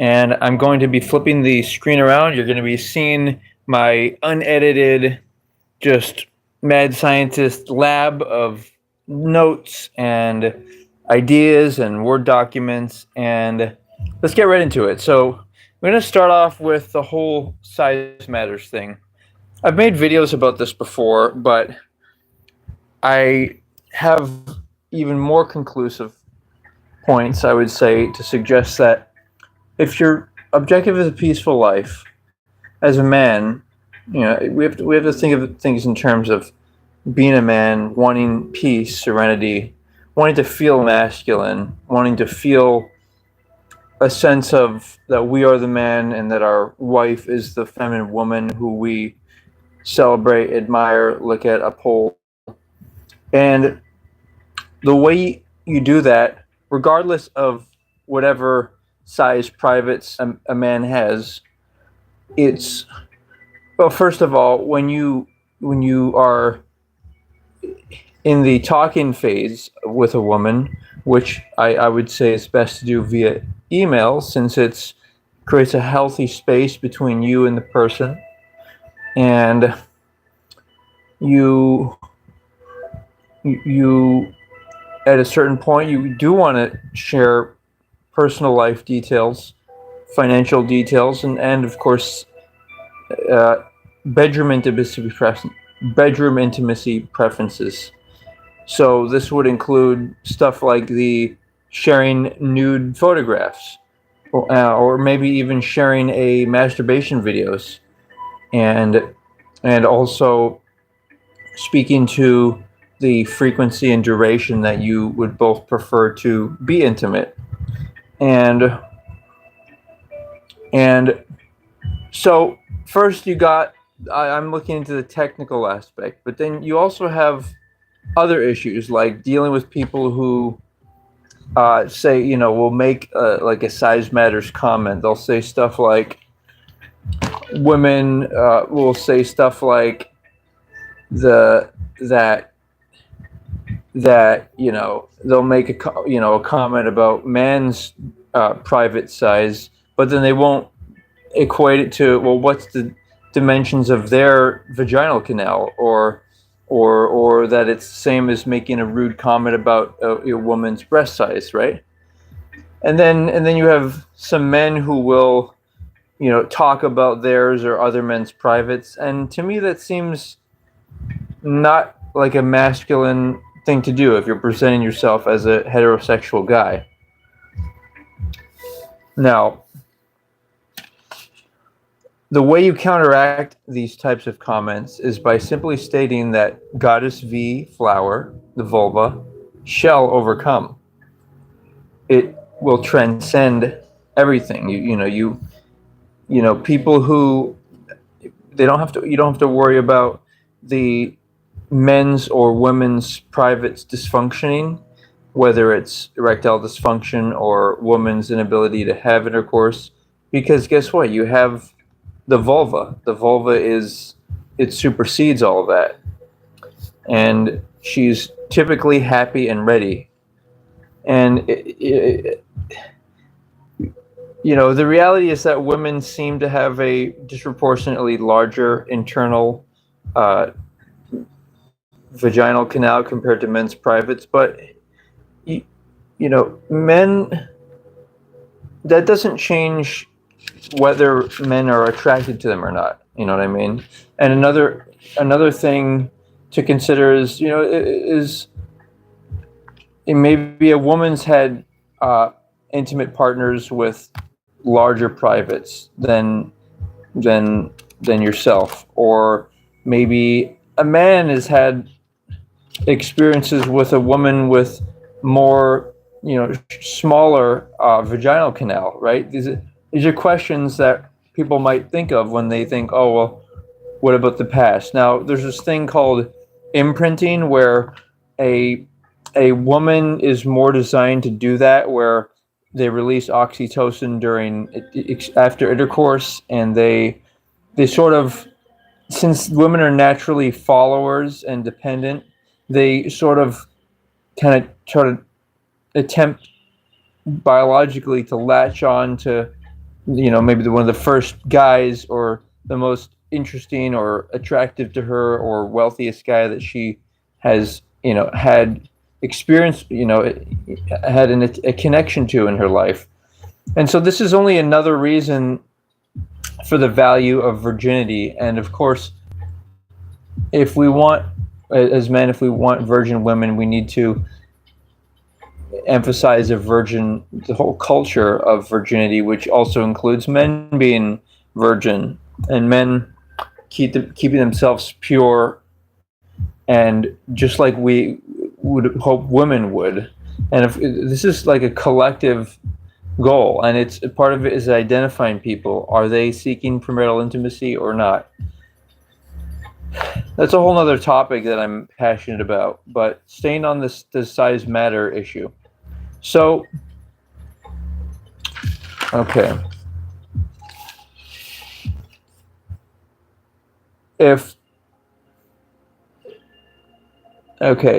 and I'm going to be flipping the screen around. You're going to be seeing my unedited, just mad scientist lab of notes and ideas and Word documents, and let's get right into it. So, we're going to start off with the whole size matters thing. I've made videos about this before, but I have even more conclusive points, I would say, to suggest that if your objective is a peaceful life, as a man, we have to think of things in terms of being a man, wanting peace, serenity, wanting to feel masculine, wanting to feel a sense of that we are the man and that our wife is the feminine woman who we celebrate, admire, look at, uphold. And the way you do that, regardless of whatever size privates a man has, it's, well, first of all, when you are in the talking phase with a woman, which I would say is best to do via email, since it creates a healthy space between you and the person, and you you at a certain point you do want to share personal life details, financial details, and of course, uh, bedroom intimacy bedroom intimacy preferences. So this would include stuff like the sharing nude photographs, or maybe even sharing a masturbation videos, and and also speaking to the frequency and duration that you would both prefer to be intimate. And and so first you got, I'm looking into the technical aspect, but then you also have other issues like dealing with people who say, will make like a size matters comment. They'll say stuff like, women will say stuff like the that they'll make a comment about man's private size, but then they won't equate it to, well, what's the dimensions of their vaginal canal, or that it's the same as making a rude comment about a woman's breast size, right? And then you have some men who will talk about theirs or other men's privates, and to me that seems not like a masculine thing to do if you're presenting yourself as a heterosexual guy. Now, the way you counteract these types of comments is by simply stating that Goddess V flower, the vulva, shall overcome. It will transcend everything. People who they don't have to you don't have to worry about the men's or women's privates dysfunctioning, whether it's erectile dysfunction or woman's inability to have intercourse, because guess what? You have the vulva. The vulva it supersedes all of that, and she's typically happy and ready. And the reality is that women seem to have a disproportionately larger internal vaginal canal compared to men's privates, but men, that doesn't change whether men are attracted to them or not. You know what I mean? And another thing to consider is maybe a woman's had intimate partners with larger privates than yourself, or maybe a man has had experiences with a woman with more smaller vaginal canal, right? These are questions that people might think of when they think, oh, well, what about the past? Now, there's this thing called imprinting where a woman is more designed to do that, where they release oxytocin after intercourse, and they sort of, since women are naturally followers and dependent, they sort of kind of try to attempt biologically to latch on to maybe one of the first guys or the most interesting or attractive to her or wealthiest guy that she has, had experience, had a connection to in her life. And so this is only another reason for the value of virginity. And of course, if we want, as men, if we want virgin women, we need to emphasize the whole culture of virginity, which also includes men being virgin and men keeping themselves pure, and just like we would hope women would. And if this is like a collective goal, and it's part of it is identifying people. Are they seeking premarital intimacy or not? That's a whole other topic that I'm passionate about. But staying on the size matter issue. So, okay.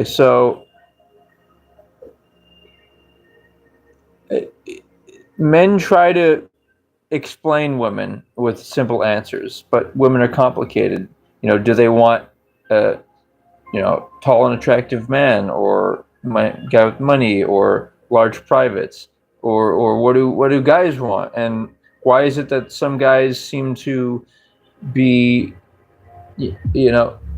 So men try to explain women with simple answers, but women are complicated. Do they want a tall and attractive man, or guy with money, or large privates, or what do guys want? And why is it that some guys seem to be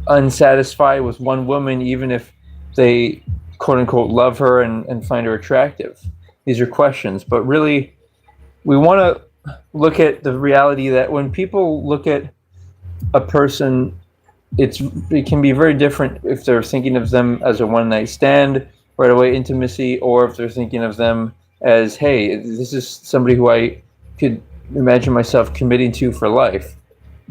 unsatisfied with one woman even if they quote unquote love her and find her attractive? These are questions, but really we want to look at the reality that when people look at a person, it can be very different if they're thinking of them as a one-night stand, right away intimacy, or if they're thinking of them as, hey, this is somebody who I could imagine myself committing to for life.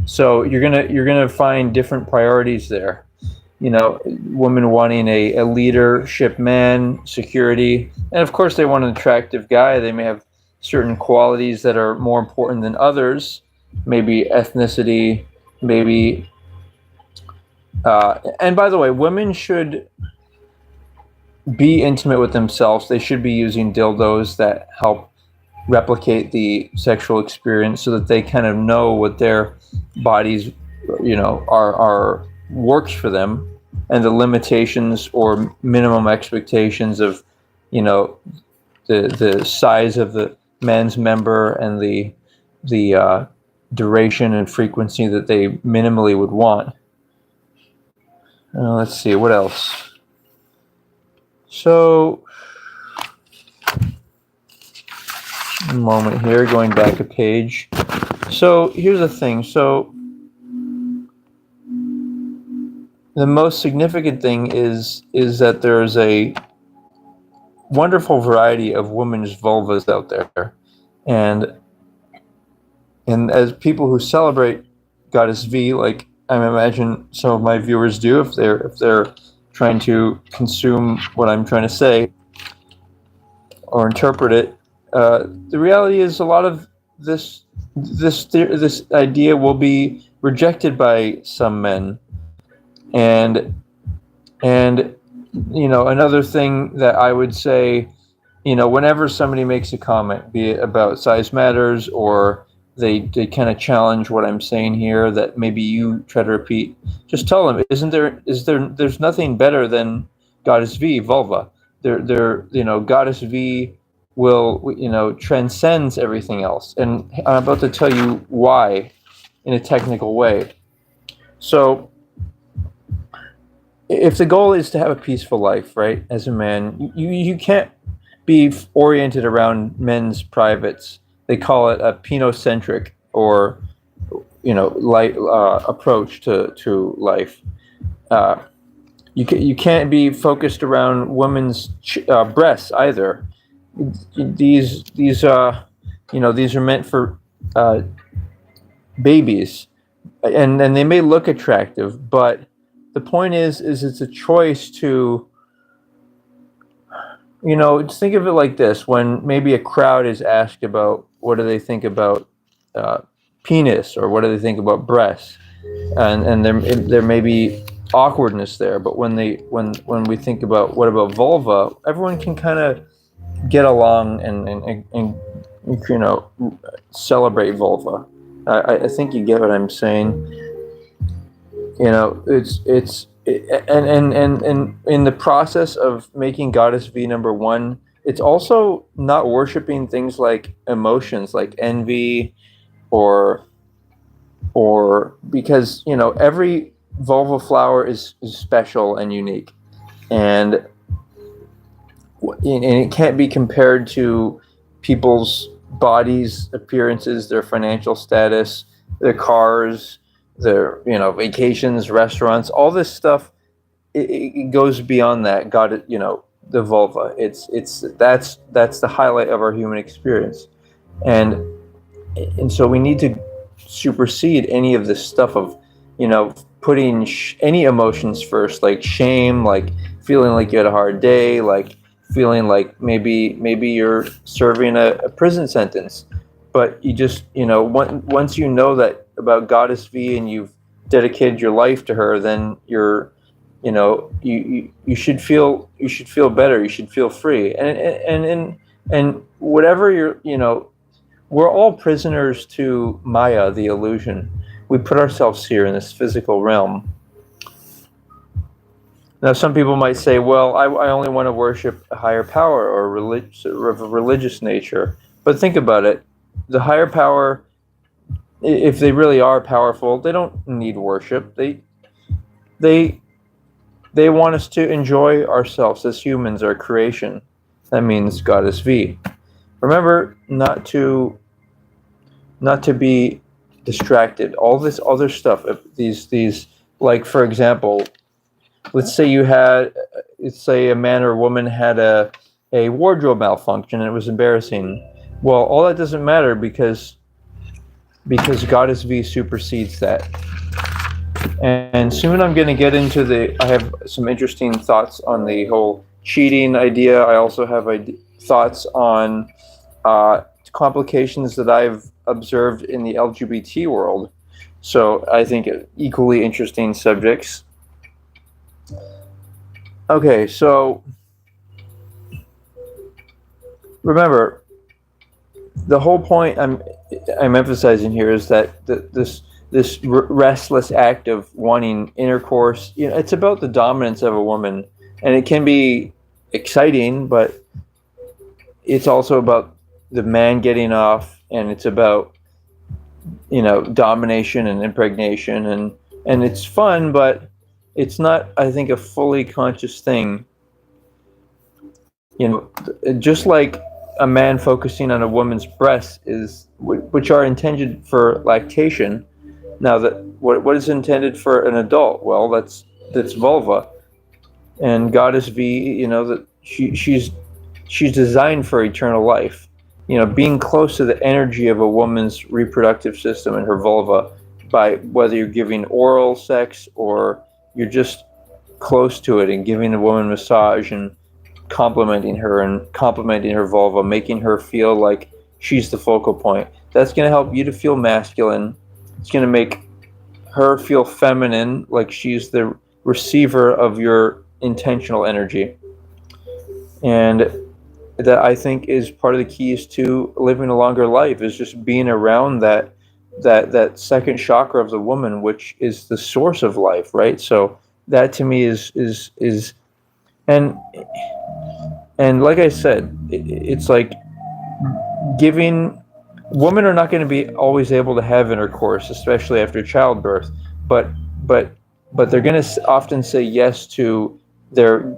So you're gonna find different priorities there. Women wanting a leadership man, security, and of course they want an attractive guy. They may have certain qualities that are more important than others, maybe ethnicity, maybe. And by the way, women should be intimate with themselves. They should be using dildos that help replicate the sexual experience so that they kind of know what their bodies, are works for them, and the limitations or minimum expectations of, the size of the man's member and the duration and frequency that they minimally would want. Let's see, what else? So, a moment here, going back a page. So, here's the thing. So, the most significant thing is that there's a wonderful variety of women's vulvas out there. And as people who celebrate Goddess V, like I imagine some of my viewers do, if they're trying to consume what I'm trying to say or interpret it, the reality is a lot of this idea will be rejected by some men, and another thing that I would say, whenever somebody makes a comment, be it about size matters or they kind of challenge what I'm saying here that maybe you try to repeat, just tell them, there's nothing better than Goddess V vulva. Goddess V will, transcends everything else. And I'm about to tell you why in a technical way. So if the goal is to have a peaceful life, right, as a man, you can't be oriented around men's privates. They call it a penocentric or, light approach to life. You can't be focused around women's breasts either. These are meant for babies, and they may look attractive, but the point is it's a choice to, just think of it like this. When maybe a crowd is asked about what do they think about penis, or what do they think about breasts, and there may be awkwardness there, but when we think about what about vulva, everyone can kind of get along and you know, celebrate vulva. I think you get what I'm saying. You know, and in the process of making Goddess V number one, it's also not worshiping things like emotions, like envy, or because every vulva flower is special and unique, and it can't be compared to people's bodies, appearances, their financial status, their cars, their vacations, restaurants, all this stuff. It goes beyond that. God, the vulva. That's the highlight of our human experience, and so we need to supersede any of this stuff of putting any emotions first, like shame, like feeling like you had a hard day, like feeling like maybe you're serving a prison sentence, but you just once you know that about Goddess V and you've dedicated your life to her, then you should feel better, you should feel free, and whatever we're all prisoners to Maya, the illusion. We put ourselves here in this physical realm. Now, some people might say, well, I only want to worship a higher power or religious nature. But think about it. The higher power, if they really are powerful, they don't need worship. They want us to enjoy ourselves as humans, our creation. That means Goddess V. Remember not to be distracted. All this other stuff, these like, for example, let's say a man or a woman had a wardrobe malfunction and it was embarrassing. Well, all that doesn't matter because Goddess V supersedes that. And soon I'm going to get into I have some interesting thoughts on the whole cheating idea. I also have thoughts on complications that I've observed in the LGBT world. So I think equally interesting subjects. Okay, so remember, the whole point I'm emphasizing here is that this restless act of wanting intercourse, it's about the dominance of a woman, and it can be exciting, but it's also about the man getting off, and it's about domination and impregnation, and it's fun, but it's not, I think, a fully conscious thing. Just like a man focusing on a woman's breasts which are intended for lactation. Now, what is intended for an adult? Well, that's vulva, and Goddess V. That she's designed for eternal life. Being close to the energy of a woman's reproductive system and her vulva, by whether you're giving oral sex or you're just close to it and giving the woman massage and complimenting her vulva, making her feel like she's the focal point. That's going to help you to feel masculine. It's going to make her feel feminine, like she's the receiver of your intentional energy. And that, I think, is part of the keys to living a longer life, is just being around that second chakra of the woman, which is the source of life, right? So that to me is and like I said, it's like women are not going to be always able to have intercourse, especially after childbirth, but they're going to often say yes to their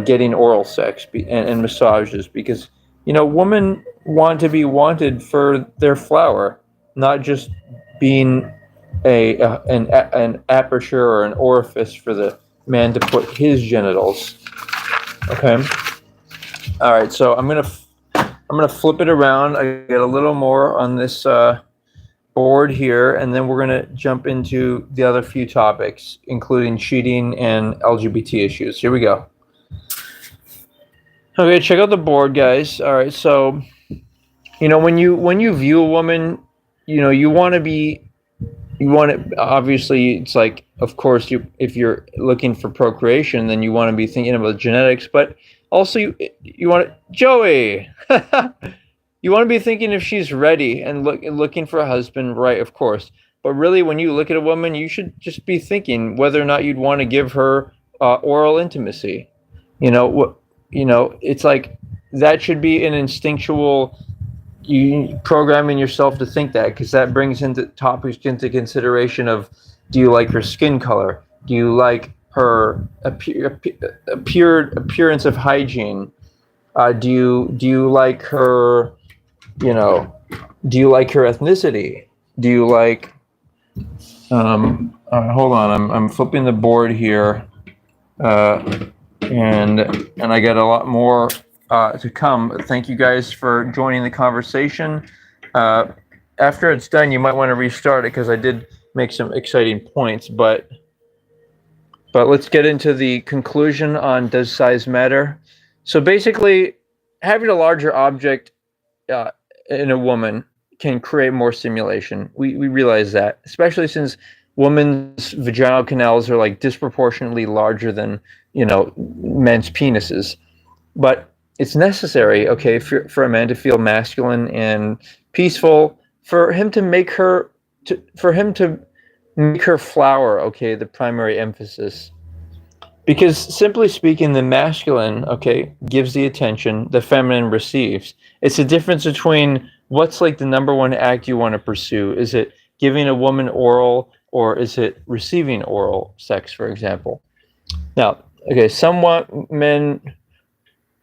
getting oral sex and massages, because women want to be wanted for their flower, not just being an aperture or an orifice for the man to put his genitals. Okay. All right. So I'm gonna flip it around. I get a little more on this board here, and then we're gonna jump into the other few topics, including cheating and LGBT issues. Here we go. Okay, check out the board, guys. All right. So, when you view a woman, you want to, obviously, it's like, of course, if you're looking for procreation, then you want to be thinking about genetics, but also you want to, Joey, you want to be thinking if she's ready and looking for a husband, right? Of course. But really, when you look at a woman, you should just be thinking whether or not you'd want to give her oral intimacy. You know what? You know, it's like that should be an instinctual, you programming yourself to think that, because that brings into topics into consideration of, do you like her skin color? Do you like her appearance of hygiene? Do you like her? You know, do you like her ethnicity? Do you like? Hold on, I'm flipping the board here, and I got a lot more to come. Thank you guys for joining the conversation. After it's done, you might want to restart it because I did make some exciting points, but let's get into the conclusion on does size matter. So basically, having a larger object in a woman can create more stimulation. We realize that, especially since women's vaginal canals are like disproportionately larger than, you know, men's penises. But it's necessary, okay, for a man to feel masculine and peaceful, for him to make her flower, okay, the primary emphasis. Because simply speaking, the masculine, okay, gives the attention, the feminine receives. It's the difference between what's like the number one act you want to pursue. Is it giving a woman oral, or is it receiving oral sex, for example? Now, okay, somewhat men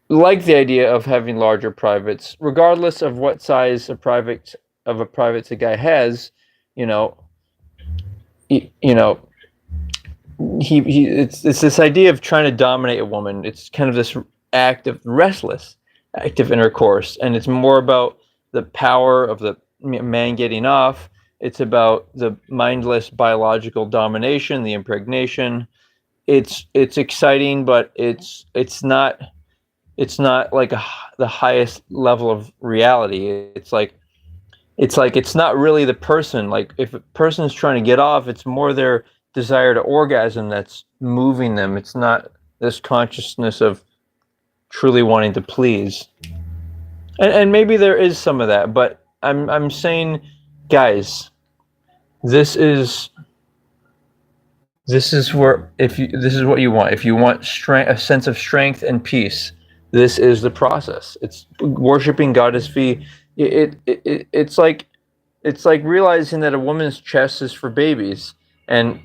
like the idea of having larger privates, regardless of what size a private the guy has. You know, it's this idea of trying to dominate a woman. It's kind of this restless act of intercourse, and it's more about the power of the man getting off. It's about the mindless biological domination, the impregnation. It's exciting, but it's not like the highest level of reality. It's not really the person. Like, if a person is trying to get off, it's more their desire to orgasm that's moving them. It's not this consciousness of truly wanting to please. And maybe there is some of that, but I'm saying, guys, this is where, this is what you want. If you want strength, a sense of strength and peace, this is the process. It's worshiping Goddess V. It's like realizing that a woman's chest is for babies, and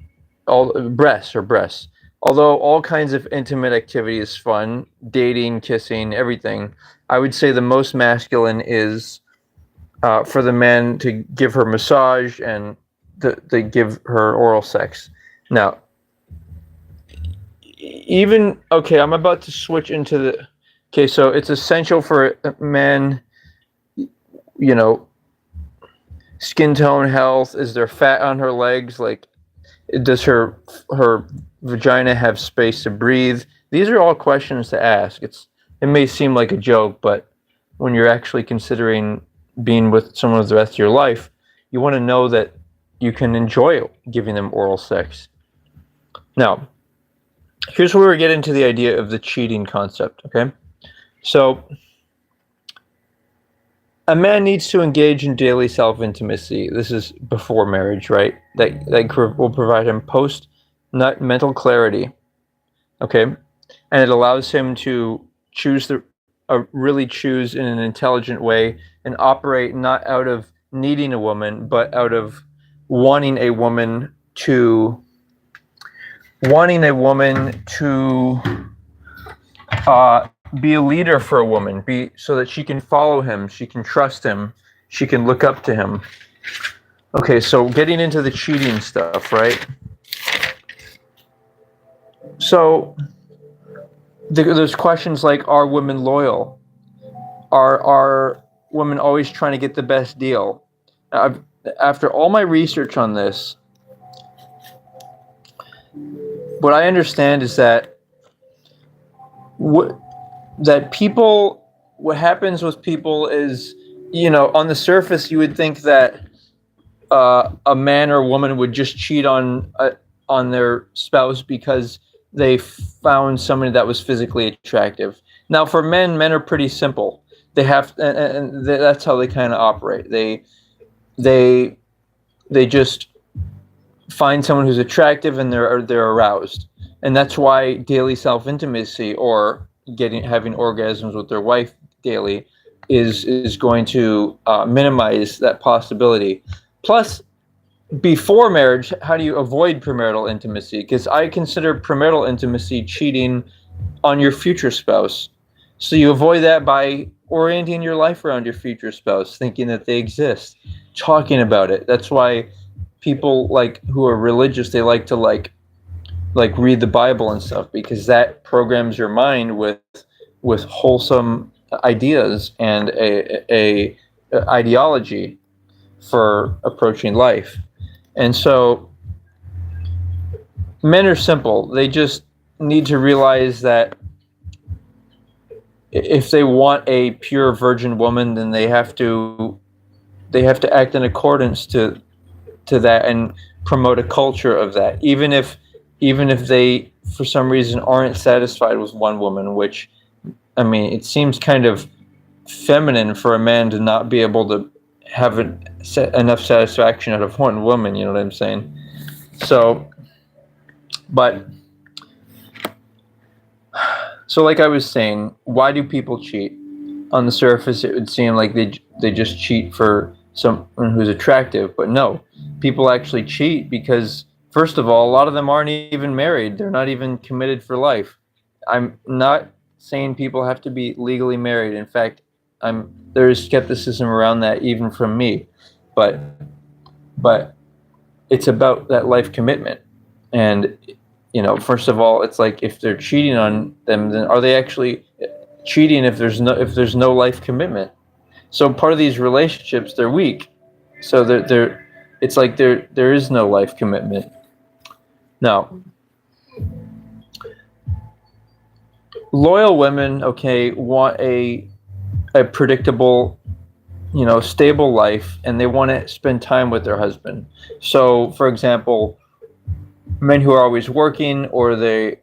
all breasts. Although all kinds of intimate activity is fun, dating, kissing, everything, I would say the most masculine is for the man to give her massage and to give her oral sex. Now, I'm about to switch into the... Okay, so it's essential for a man, you know, skin tone, health. Is there fat on her legs? Like, does her vagina have space to breathe? These are all questions to ask. It may seem like a joke, but when you're actually considering being with someone for the rest of your life, you want to know that you can enjoy giving them oral sex. Now, here's where we get into the idea of the cheating concept, okay? So, a man needs to engage in daily self-intimacy. This is before marriage, right? That will provide him post-mental clarity, okay? And it allows him to really choose in an intelligent way and operate not out of needing a woman, but out of wanting a woman to be a leader for a woman, so that she can follow him, she can trust him, she can look up to him. Okay, so getting into the cheating stuff, right? So there's questions like, are women loyal? Are women always trying to get the best deal? After all my research on this, what I understand is that what happens with people is, you know, on the surface you would think that a man or a woman would just cheat on their spouse because they found somebody that was physically attractive. Now, for men are pretty simple. they have, and that's how they kind of operate. They they just find someone who's attractive, and they're aroused, and that's why daily self intimacy, or having orgasms with their wife daily, is going to minimize that possibility. Plus, before marriage, how do you avoid premarital intimacy? Because I consider premarital intimacy cheating on your future spouse. So you avoid that by orienting your life around your future spouse, thinking that they exist, talking about it. That's why people like who are religious, they like to read the Bible and stuff, because that programs your mind with wholesome ideas and a ideology for approaching life. And so men are simple. They just need to realize that if they want a pure virgin woman, then they have to act in accordance to that and promote a culture of that. Even if they for some reason aren't satisfied with one woman, which, I mean, it seems kind of feminine for a man to not be able to have enough satisfaction out of one woman, you know what I'm saying? So like I was saying, why do people cheat? On the surface, it would seem like they just cheat for someone who's attractive, but no. People actually cheat because, first of all, a lot of them aren't even married. They're not even committed for life. I'm not saying people have to be legally married. In fact, there is skepticism around that even from me. But it's about that life commitment. And, first of all, it's like, if they're cheating on them, then are they actually cheating if there's no life commitment? So part of these relationships, they're weak. So it's like there is no life commitment. Now, loyal women, okay, want a predictable, stable life, and they want to spend time with their husband. So, for example, men who are always working, or they're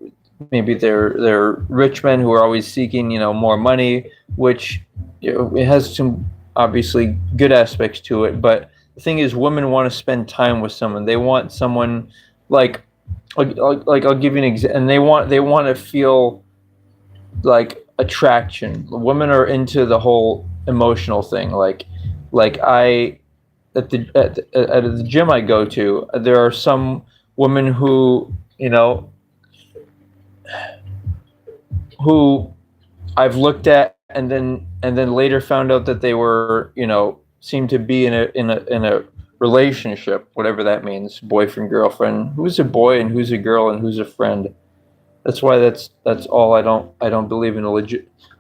rich men who are always seeking, more money, which it has some obviously good aspects to it, but the thing is, women want to spend time with someone. They want someone like I'll give you an example, and they want to feel like attraction. Women are into the whole emotional thing. Like I at the gym I go to, there are some women who who I've looked at and then later found out that they were seemed to be in a relationship, whatever that means, boyfriend, girlfriend. Who's a boy and who's a girl and who's a friend? That's why that's all. I don't believe in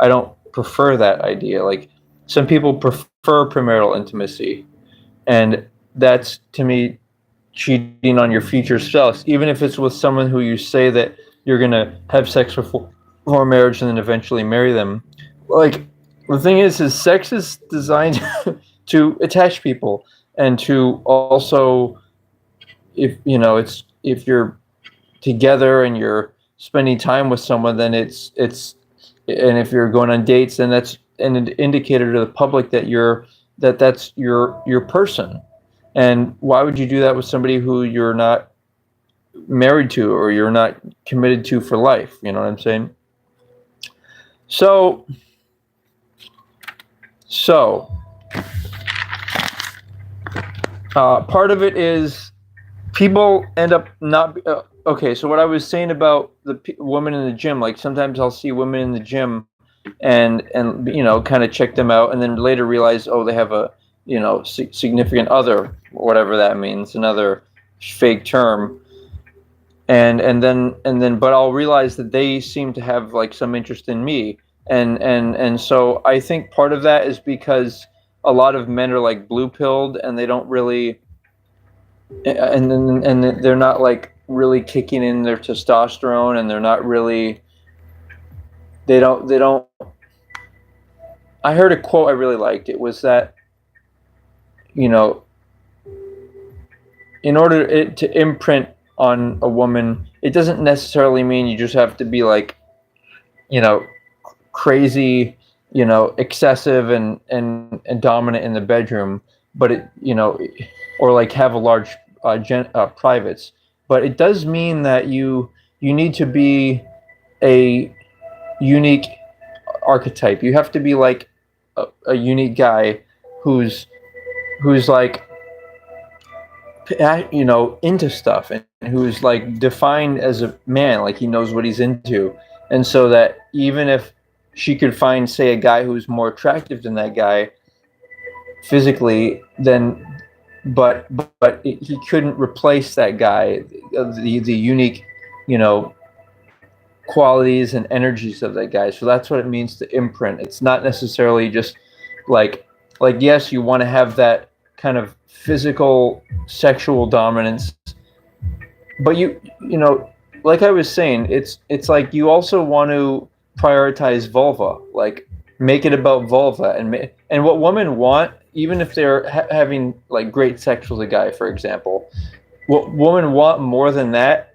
I don't prefer that idea. Like, some people prefer premarital intimacy, and that's, to me, cheating on your future spouse, even if it's with someone who you say that you're gonna have sex before marriage and then eventually marry them. Like, the thing is sex is designed to attach people, and to also, if you're together and you're spending time with someone, then it's and if you're going on dates, then that's an indicator to the public that that's your person. And why would you do that with somebody who you're not married to, or you're not committed to for life? You know what I'm saying? So part of it is people end up not. Okay, so what I was saying about the women in the gym, like, sometimes I'll see women in the gym and kind of check them out, and then later realize, oh, they have a significant other, whatever that means, another fake term, and then but I'll realize that they seem to have like some interest in me, and so I think part of that is because a lot of men are like blue pilled, and they don't really, and they're not like really kicking in their testosterone, and they're not really, they don't. I heard a quote I really liked. It was that, in order to imprint on a woman, it doesn't necessarily mean you just have to be like, crazy, excessive and dominant in the bedroom, but or like have a large privates. But it does mean that you need to be a unique archetype. You have to be like a unique guy who's like into stuff, and who's like defined as a man, like he knows what he's into. And so that even if she could find, say, a guy who's more attractive than that guy physically, then he couldn't replace that guy, the unique you know qualities and energies of that guy. So that's what it means to imprint. It's not necessarily just like yes, you want to have that kind of physical sexual dominance, but like I was saying, it's like you also want to prioritize vulva, like make it about vulva, and what women want, even if they're having like great sex with a guy, for example. What women want more than that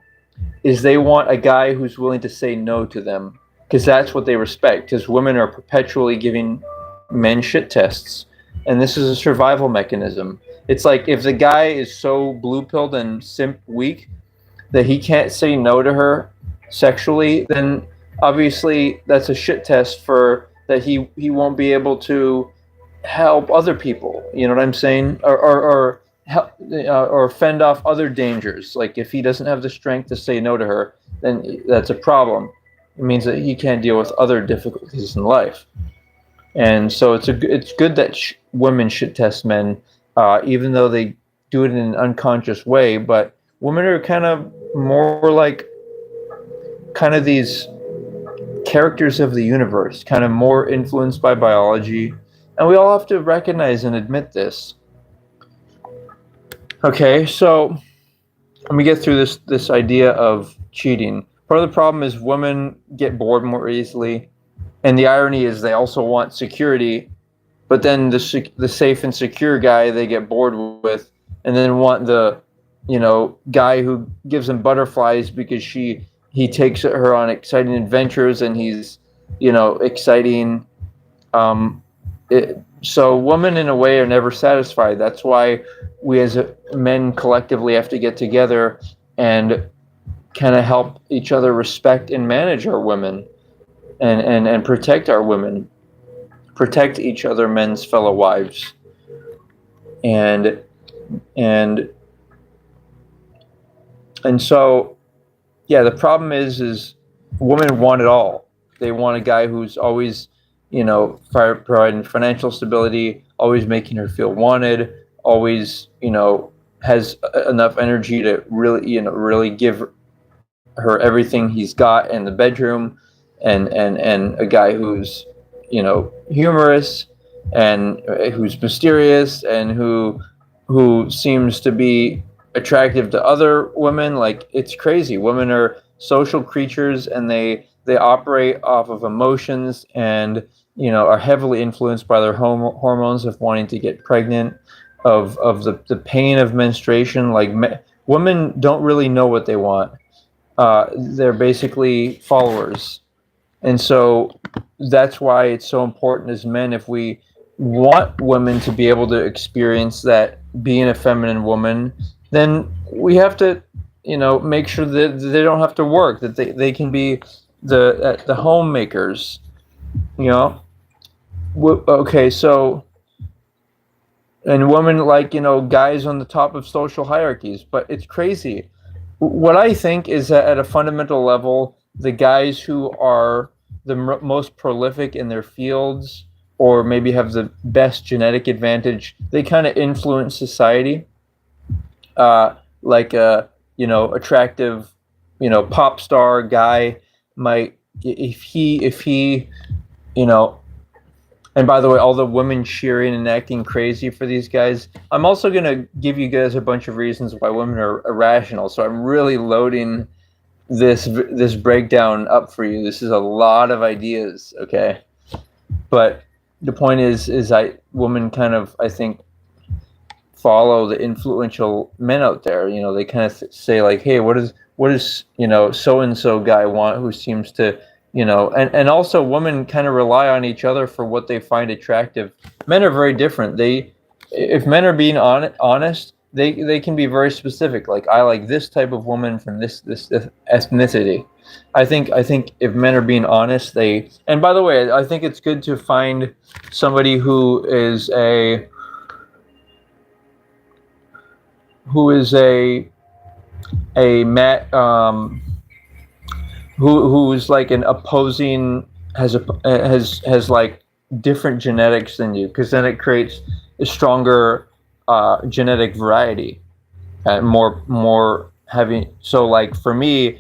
is they want a guy who's willing to say no to them, because that's what they respect. Because women are perpetually giving men shit tests, and this is a survival mechanism. It's like if the guy is so blue pilled and simp weak that he can't say no to her sexually, then obviously that's a shit test for that he won't be able to help other people. You know what I'm saying? Or help, or fend off other dangers. Like if he doesn't have the strength to say no to her, then that's a problem. It means that he can't deal with other difficulties in life. And so it's good that women should test men, even though they do it in an unconscious way. But women are kind of more like kind of these characters of the universe, kind of more influenced by biology, and we all have to recognize and admit this. Okay, so let me get through this idea of cheating. Part of the problem is women get bored more easily, and the irony is they also want security, but then the safe and secure guy they get bored with, and then want the guy who gives them butterflies because he takes her on exciting adventures, and he's exciting. So women in a way are never satisfied. That's why we as men collectively have to get together and kind of help each other respect and manage our women, and protect our women, protect each other, men's fellow wives. And so, yeah, the problem is women want it all. They want a guy who's always, providing financial stability, always making her feel wanted, always, has enough energy to really give her everything he's got in the bedroom, and a guy who's, humorous, and who's mysterious, and who seems to be attractive to other women. Like, it's crazy. Women are social creatures, and they operate off of emotions, and are heavily influenced by their hormones of wanting to get pregnant, of the pain of menstruation. Like, women don't really know what they want. They're basically followers. And so that's why it's so important as men, if we want women to be able to experience that, being a feminine woman, then we have to, make sure that they don't have to work, that they can be the homemakers, Okay, so, and women, like, guys on the top of social hierarchies. But it's crazy. What I think is that at a fundamental level, the guys who are the most prolific in their fields, or maybe have the best genetic advantage, they kind of influence society. Like a attractive pop star guy might, if he and by the way, all the women cheering and acting crazy for these guys, I'm also going to give you guys a bunch of reasons why women are irrational. So I'm really loading this breakdown up for you. This is a lot of ideas, okay? But the point is women kind of, I think, follow the influential men out there. They kind of say like, hey, what does so-and-so guy want, who seems to and also women kind of rely on each other for what they find attractive. Men are very different. If men are being honest, they can be very specific. Like, I like this type of woman from this ethnicity. I think if men are being honest, and by the way, I think it's good to find somebody who is a mat who's like an opposing, has like different genetics than you, because then it creates a stronger genetic variety, and more heavy. So like for me,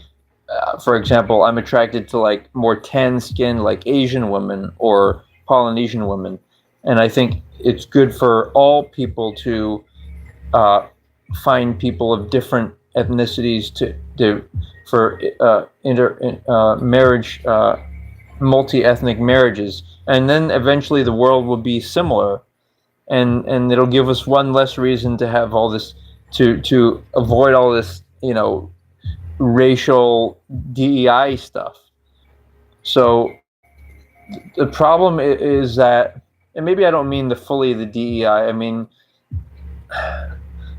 for example, I'm attracted to like more tan skin, like Asian women or Polynesian women, and I think it's good for all people to uh, find people of different ethnicities for marriage, multi-ethnic marriages, and then eventually the world will be similar, and it'll give us one less reason to have all this, to avoid all this, racial DEI stuff. So the problem is that, and maybe I don't mean the DEI. I mean,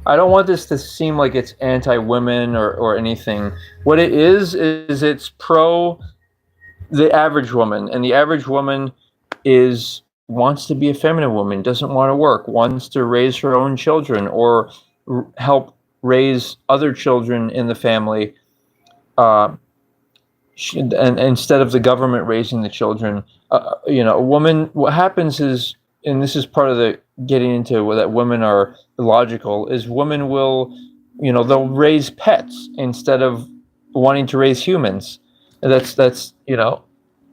I don't want this to seem like it's anti-women or anything. What it is it's pro the average woman, and the average woman is wants to be a feminine woman, doesn't want to work, wants to raise her own children or help raise other children in the family, and instead of the government raising the children. A woman, what happens is, and this is part of the getting into that women are illogical, is women will, they'll raise pets instead of wanting to raise humans. And that's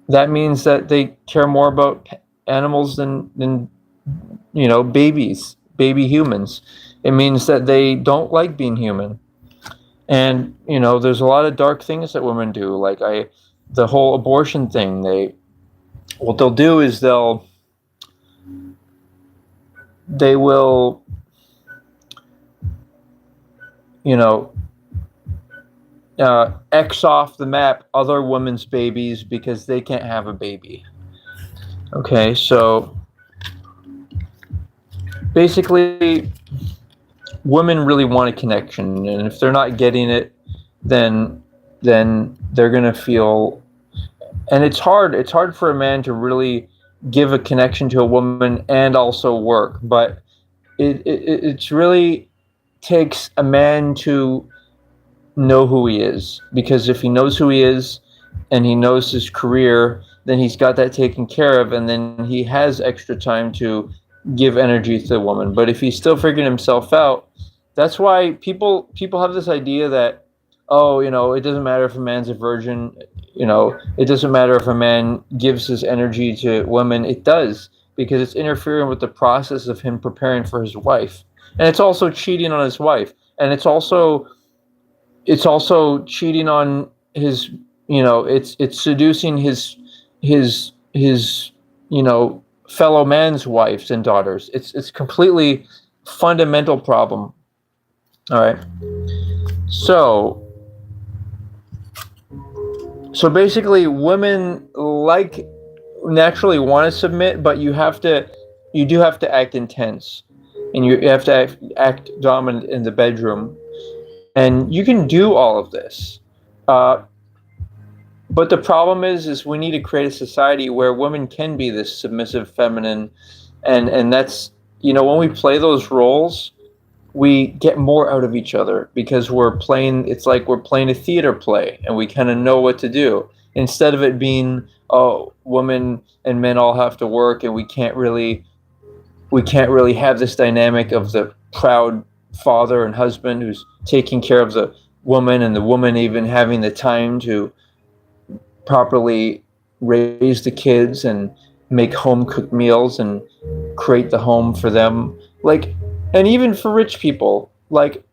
that means that they care more about animals than baby humans. It means that they don't like being human. And there's a lot of dark things that women do, like the whole abortion thing. What they'll do is they will X off the map other women's babies because they can't have a baby. Okay, so basically women really want a connection, and if they're not getting it, then they're gonna feel, and it's hard for a man to really give a connection to a woman and also work, but it's really takes a man to know who he is, because if he knows who he is and he knows his career, then he's got that taken care of, and then he has extra time to give energy to the woman. But if he's still figuring himself out, that's why people have this idea that, it doesn't matter if a man's a virgin, it doesn't matter if a man gives his energy to women. It does, because it's interfering with the process of him preparing for his wife, and it's also cheating on his wife, and it's also cheating on his, it's seducing his fellow man's wives and daughters. It's completely fundamental problem. All right. So basically women naturally want to submit, but you do have to act intense, and you have to act dominant in the bedroom. And you can do all of this, but the problem is we need to create a society where women can be this submissive, feminine, and that's, when we play those roles, we get more out of each other, because it's like we're playing a theater play, and we kind of know what to do, instead of it being, women and men all have to work, and we can't really have this dynamic of the proud father and husband who's taking care of the woman, and the woman even having the time to properly raise the kids and make home cooked meals and create the home for them. Like, and even for rich people, like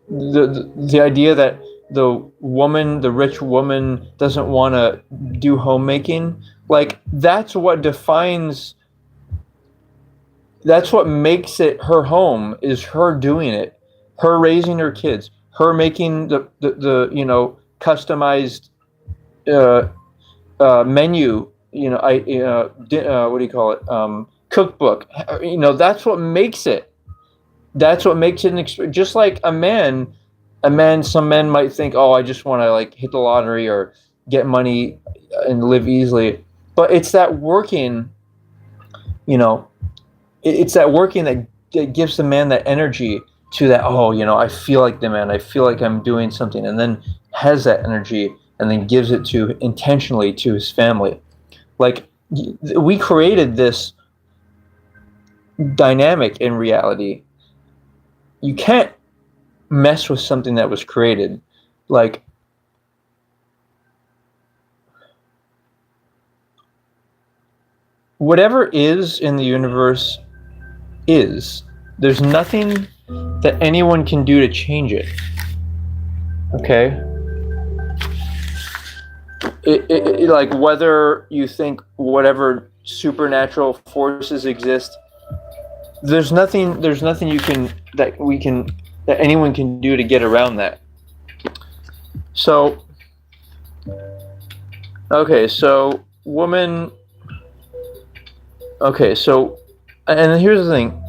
the idea that the rich woman doesn't want to do homemaking, like that's what makes it her home, is her doing it, her raising her kids, her making the customized menu, what do you call it? Cookbook. That's what makes it. That's what makes it just like a man. A man. Some men might think, oh, I just want to like hit the lottery or get money and live easily. But it's that working. It's that working that gives the man that energy to that. Oh, I feel like the man. I feel like I'm doing something, and then has that energy and then gives it to intentionally to his family. Like we created this dynamic in reality. You can't mess with something that was created. Like whatever is in the universe is. There's nothing that anyone can do to change it. Okay? Like whether you think whatever supernatural forces exist, there's nothing that anyone can do to get around that. So woman. Okay, so and here's the thing.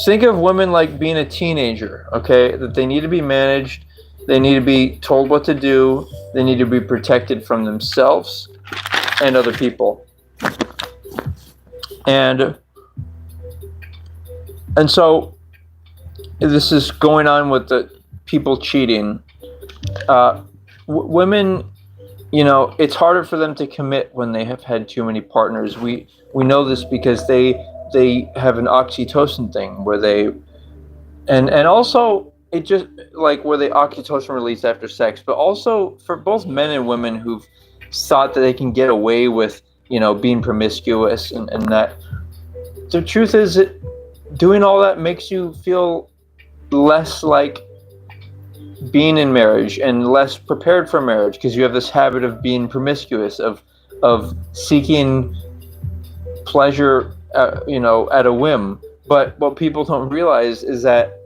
Think of women like being a teenager, okay? That they need to be managed, they need to be told what to do, they need to be protected from themselves and other people. And so this is going on with the people cheating. Women, it's harder for them to commit when they have had too many partners. We know this because they have an oxytocin thing where they and also it just like where they oxytocin release after sex, but also for both men and women who've thought that they can get away with being promiscuous and that the truth is that doing all that makes you feel less like being in marriage and less prepared for marriage because you have this habit of being promiscuous, of seeking pleasure at a whim. But what people don't realize is that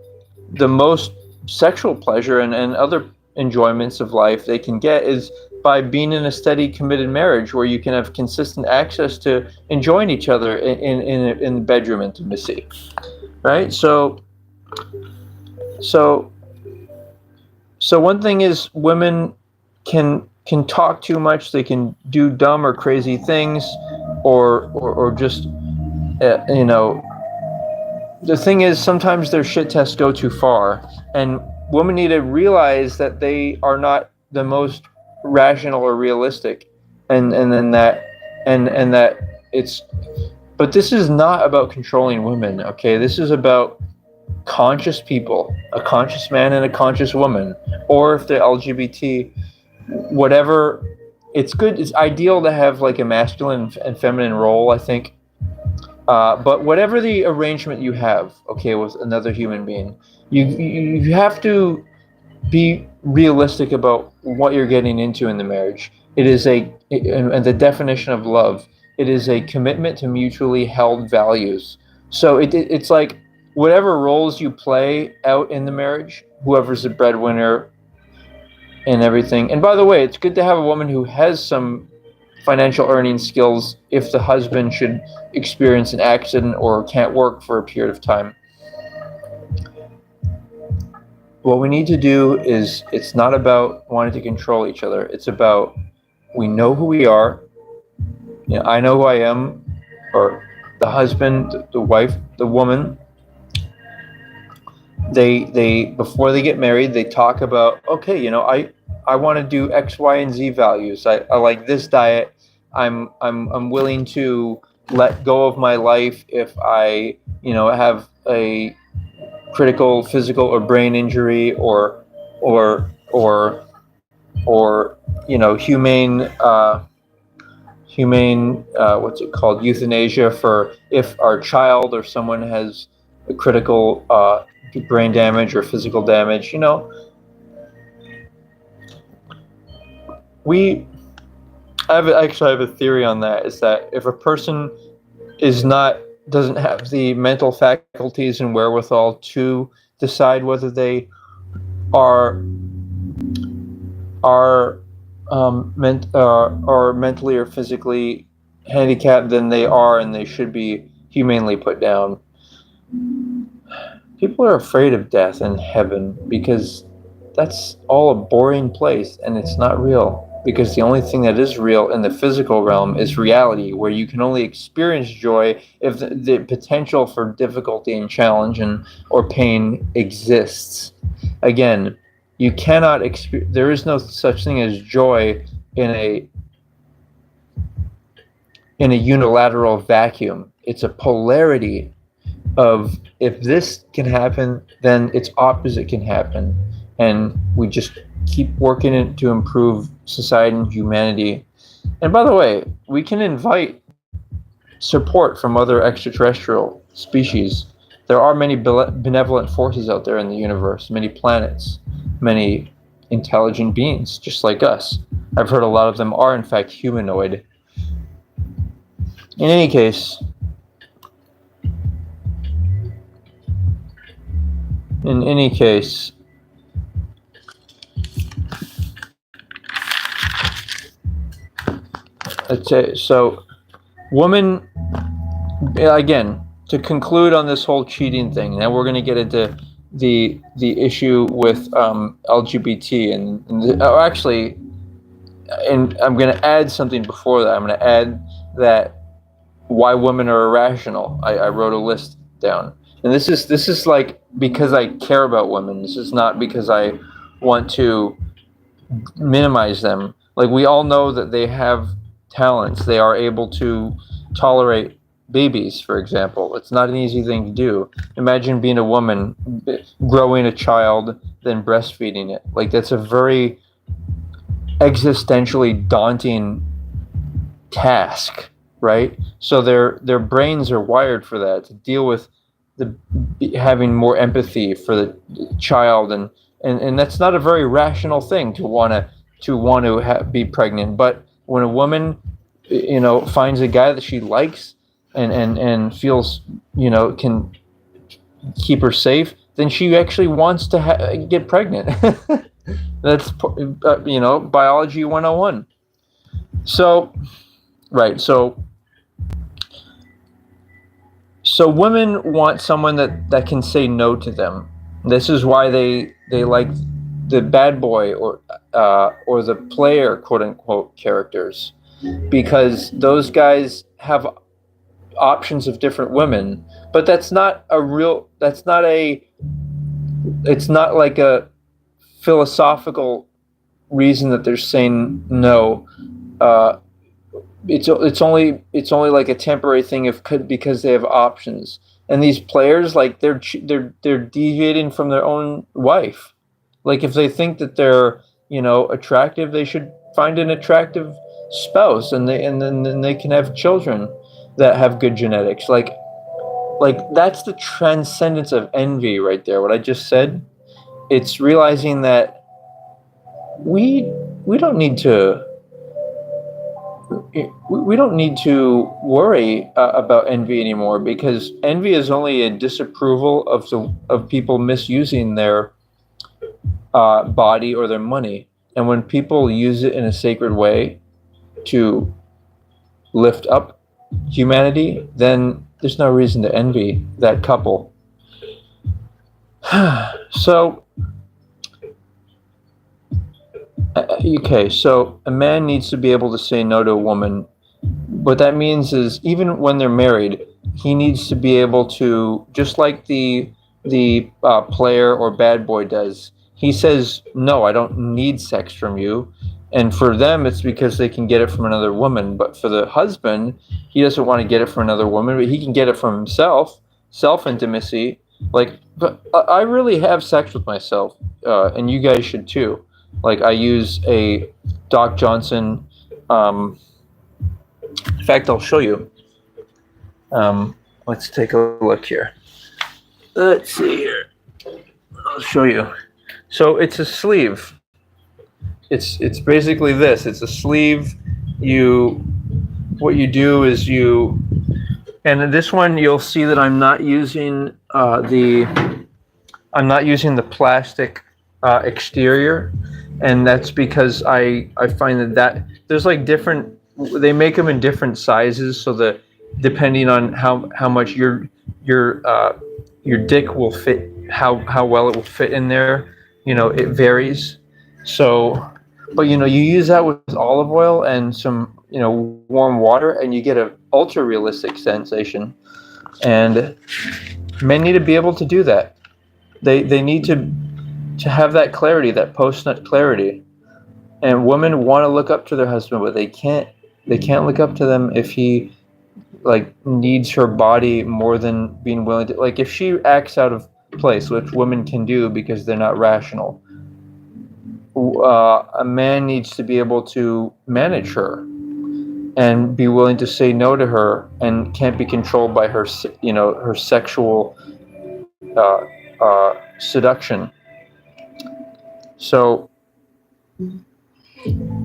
the most sexual pleasure and other enjoyments of life they can get is by being in a steady committed marriage where you can have consistent access to enjoying each other in bedroom intimacy, right? So one thing is women can talk too much, they can do dumb or crazy things or just the thing is sometimes their shit tests go too far, and women need to realize that they are not the most rational or realistic, and that it's. But this is not about controlling women, okay? This is about conscious people, a conscious man and a conscious woman, or if they're LGBT, whatever. It's good. It's ideal to have like a masculine and feminine role, I think. But whatever the arrangement you have, okay, with another human being, you have to be realistic about what you're getting into in the marriage. It is and the definition of love. It is a commitment to mutually held values. So it's like whatever roles you play out in the marriage, whoever's the breadwinner and everything. And by the way, it's good to have a woman who has some financial earning skills if the husband should experience an accident or can't work for a period of time. What we need to do is, it's not about wanting to control each other. It's about, we know who we are. I know who I am, or the husband, the wife, the woman. They before they get married, they talk about, okay, I want to do X, Y, and Z values. I like this diet. I'm willing to let go of my life if I have a critical physical or brain injury or humane what's it called, euthanasia, for if our child or someone has a critical brain damage or physical damage. I have a theory on that, is that if a person doesn't have the mental faculties and wherewithal to decide whether they are are mentally or physically handicapped than they are, and they should be humanely put down. People are afraid of death and heaven because that's all a boring place and it's not real. Because the only thing that is real in the physical realm is reality, where you can only experience joy if the potential for difficulty and challenge or pain exists. Again, you cannot experience. There is no such thing as joy in a unilateral vacuum. It's a polarity of, if this can happen, then its opposite can happen, and we just keep working it to improve society and humanity. And by the way, we can invite support from other extraterrestrial species. There are many benevolent forces out there in the universe, many planets, many intelligent beings just like us. I've heard a lot of them are in fact humanoid. In any case, let's say, so woman, again, to conclude on this whole cheating thing, now we're going to get into the issue with LGBT actually, and I'm going to add something before that. I'm going to add that why women are irrational. I wrote a list down, and this is like because I care about women. This is not because I want to minimize them. Like, we all know that they have talents. They are able to tolerate babies, for example. It's not an easy thing to do. Imagine being a woman, growing a child, then breastfeeding it. Like, that's a very existentially daunting task, right? So their brains are wired for that, to deal with having more empathy for the child, and that's not a very rational thing to want to be pregnant. But when a woman, finds a guy that she likes and feels, can keep her safe, then she actually wants to get pregnant. That's biology 101. So, right. So women want someone that can say no to them. This is why they like the bad boy or the player, quote unquote, characters, because those guys have options of different women. But it's not like a philosophical reason that they're saying no. It's only like a temporary thing because they have options. And these players, like, they're deviating from their own wife. Like, if they think that they're attractive, they should find an attractive spouse, and then they can have children that have good genetics. Like that's the transcendence of envy right there. What I just said, it's realizing that we don't need to worry about envy anymore, because envy is only a disapproval of people misusing their body or their money. And when people use it in a sacred way to lift up humanity, then there's no reason to envy that couple. So okay, so a man needs to be able to say no to a woman. What that means is, even when they're married, he needs to be able to, just like the player or bad boy does. He says, no, I don't need sex from you. And for them, it's because they can get it from another woman. But for the husband, he doesn't want to get it from another woman, but he can get it from himself, self-intimacy. Like, but I really have sex with myself, and you guys should too. Like, I use a Doc Johnson. In fact, I'll show you. Let's take a look here. Let's see here. I'll show you. So it's a sleeve. It's basically this. It's a sleeve. What you do is and in this one you'll see that I'm not using the plastic exterior, and that's because I find that there's like different. They make them in different sizes, so that depending on how much your dick will fit, how well it will fit in there, it varies. So, but you use that with olive oil and some warm water, and you get an ultra realistic sensation. And men need to be able to do that. They need to have that clarity, that post nut clarity. And women want to look up to their husband, but they can't look up to them if he like needs her body more than being willing to, like, if she acts out of place, which women can do because they're not rational. A man needs to be able to manage her and be willing to say no to her, and can't be controlled by her her sexual seduction. So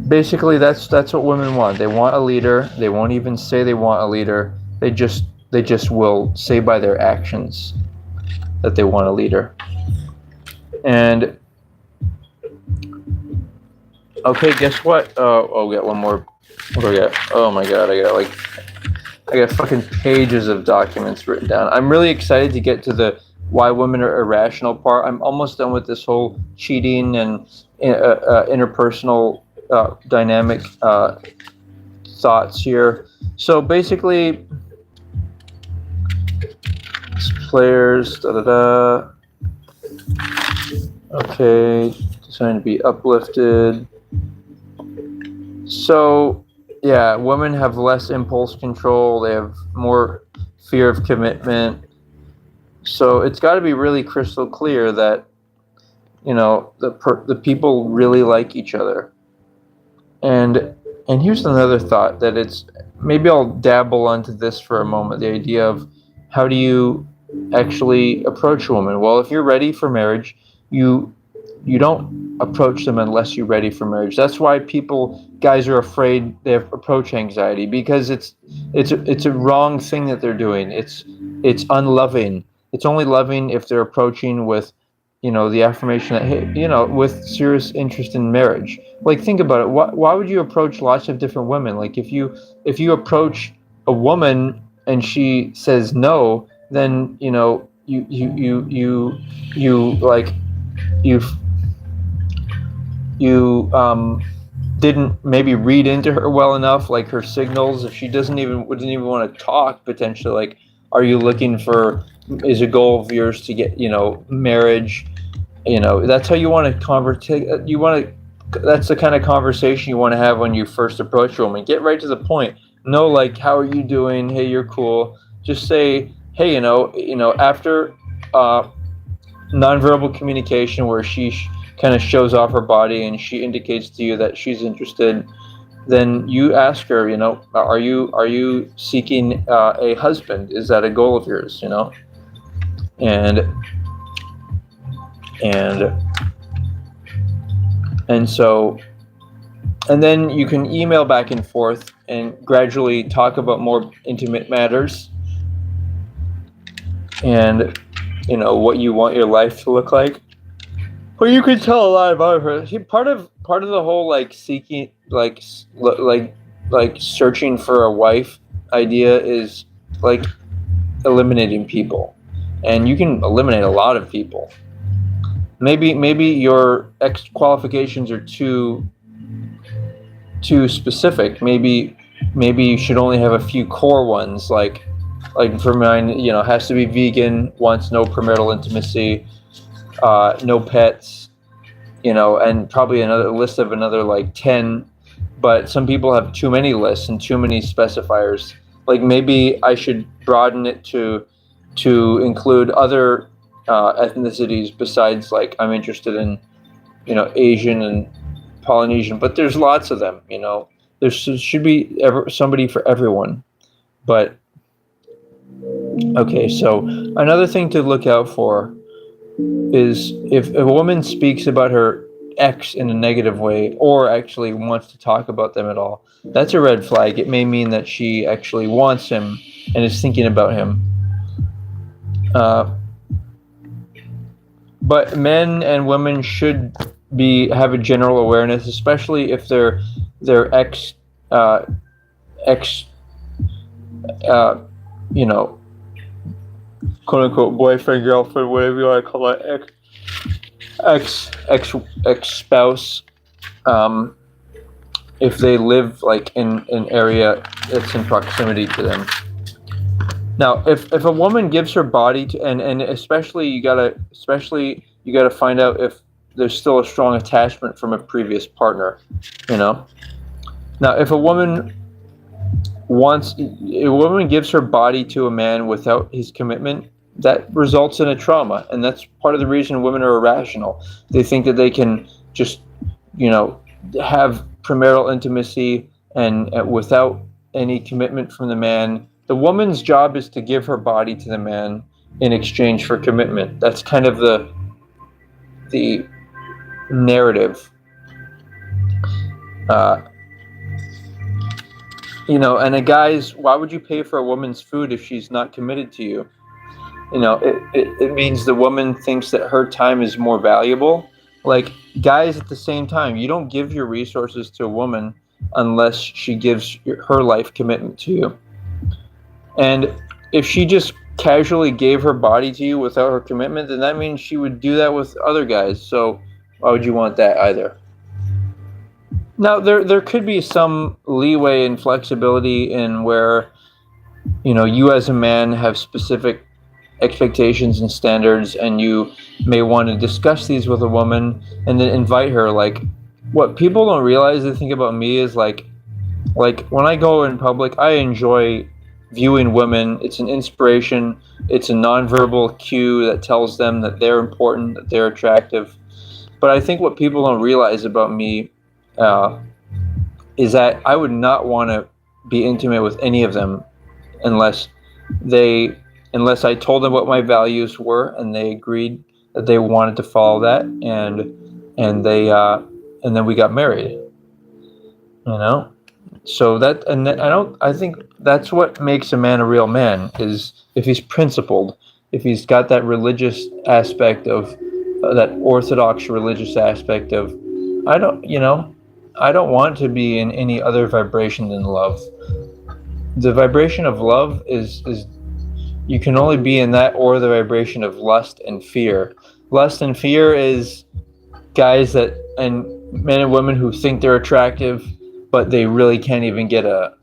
basically, that's what women want. They want a leader. They won't even say they want a leader. They just will say by their actions that they want a leader. And okay, guess what? We got one more. What do we got? Oh my god, I got fucking pages of documents written down. I'm really excited to get to the why women are irrational part. I'm almost done with this whole cheating and interpersonal dynamic thoughts here. So basically, players, okay, designed to be uplifted. So yeah, women have less impulse control. They have more fear of commitment. So it's got to be really crystal clear that the people really like each other. And here's another thought, that it's, maybe I'll dabble onto this for a moment, the idea of how do you actually approach a woman. Well, if you're ready for marriage, you don't approach them unless you're ready for marriage. That's why guys are afraid. They have approach anxiety, because it's a wrong thing that they're doing. It's unloving. It's only loving if they're approaching with the affirmation that, hey, with serious interest in marriage. Like, think about it. Why would you approach lots of different women? Like, if you approach a woman and she says no, then you didn't maybe read into her well enough, like her signals. If she wouldn't even want to talk, potentially, like, are you looking for, is a goal of yours to get marriage? That's how you want to conversate. That's the kind of conversation you want to have when you first approach a woman. Get right to the point. No, like, how are you doing? Hey, you're cool. Just say, hey, after nonverbal communication, where she kind of shows off her body and she indicates to you that she's interested, then you ask her, are you seeking a husband? Is that a goal of yours? And then you can email back and forth and gradually talk about more intimate matters, and what you want your life to look like. Well, you can tell a lot about her. Part of the whole, like, seeking, like searching for a wife idea is, like, eliminating people, and you can eliminate a lot of people. Maybe your qualifications are too specific. Maybe you should only have a few core ones, like for mine, has to be vegan, wants no premarital intimacy, no pets, and probably another list of another like 10. But some people have too many lists and too many specifiers. Like, maybe I should broaden it to include other ethnicities besides, like, I'm interested in Asian and Polynesian, but there's lots of them. There should be somebody for everyone. But okay, so another thing to look out for is if a woman speaks about her ex in a negative way, or actually wants to talk about them at all. That's a red flag. It may mean that she actually wants him and is thinking about him. but men and women should have a general awareness, especially if their ex you know, quote unquote boyfriend, girlfriend, whatever you want to call it, ex spouse, if they live like in an area that's in proximity to them. Now, if a woman gives her body to, and especially you gotta find out if there's still a strong attachment from a previous partner, you know. Now, if a woman gives her body to a man without his commitment, that results in a trauma, and that's part of the reason women are irrational. They think that they can just, have premarital intimacy and without any commitment from the man. The woman's job is to give her body to the man in exchange for commitment. That's kind of the narrative. And a guy's, why would you pay for a woman's food if she's not committed to you? It means the woman thinks that her time is more valuable. Like, guys, at the same time, you don't give your resources to a woman unless she gives her life commitment to you. And if she just casually gave her body to you without her commitment, then that means she would do that with other guys. So why would you want that either? Now, there could be some leeway and flexibility in where, you as a man have specific expectations and standards, and you may want to discuss these with a woman and then invite her. Like, what people don't realize, they think about me is like when I go in public, I enjoy viewing women. It's an inspiration. It's a nonverbal cue that tells them that they're important, that they're attractive. But I think what people don't realize about me is that I would not want to be intimate with any of them unless I told them what my values were and they agreed that they wanted to follow that, and then we got married. So I think that's what makes a man a real man, is if he's principled, if he's got that religious aspect of that orthodox religious aspect of, I don't want to be in any other vibration than love. The vibration of love is you can only be in that, or the vibration of lust and fear. Lust and fear is guys and men and women who think they're attractive, but they really can't even get a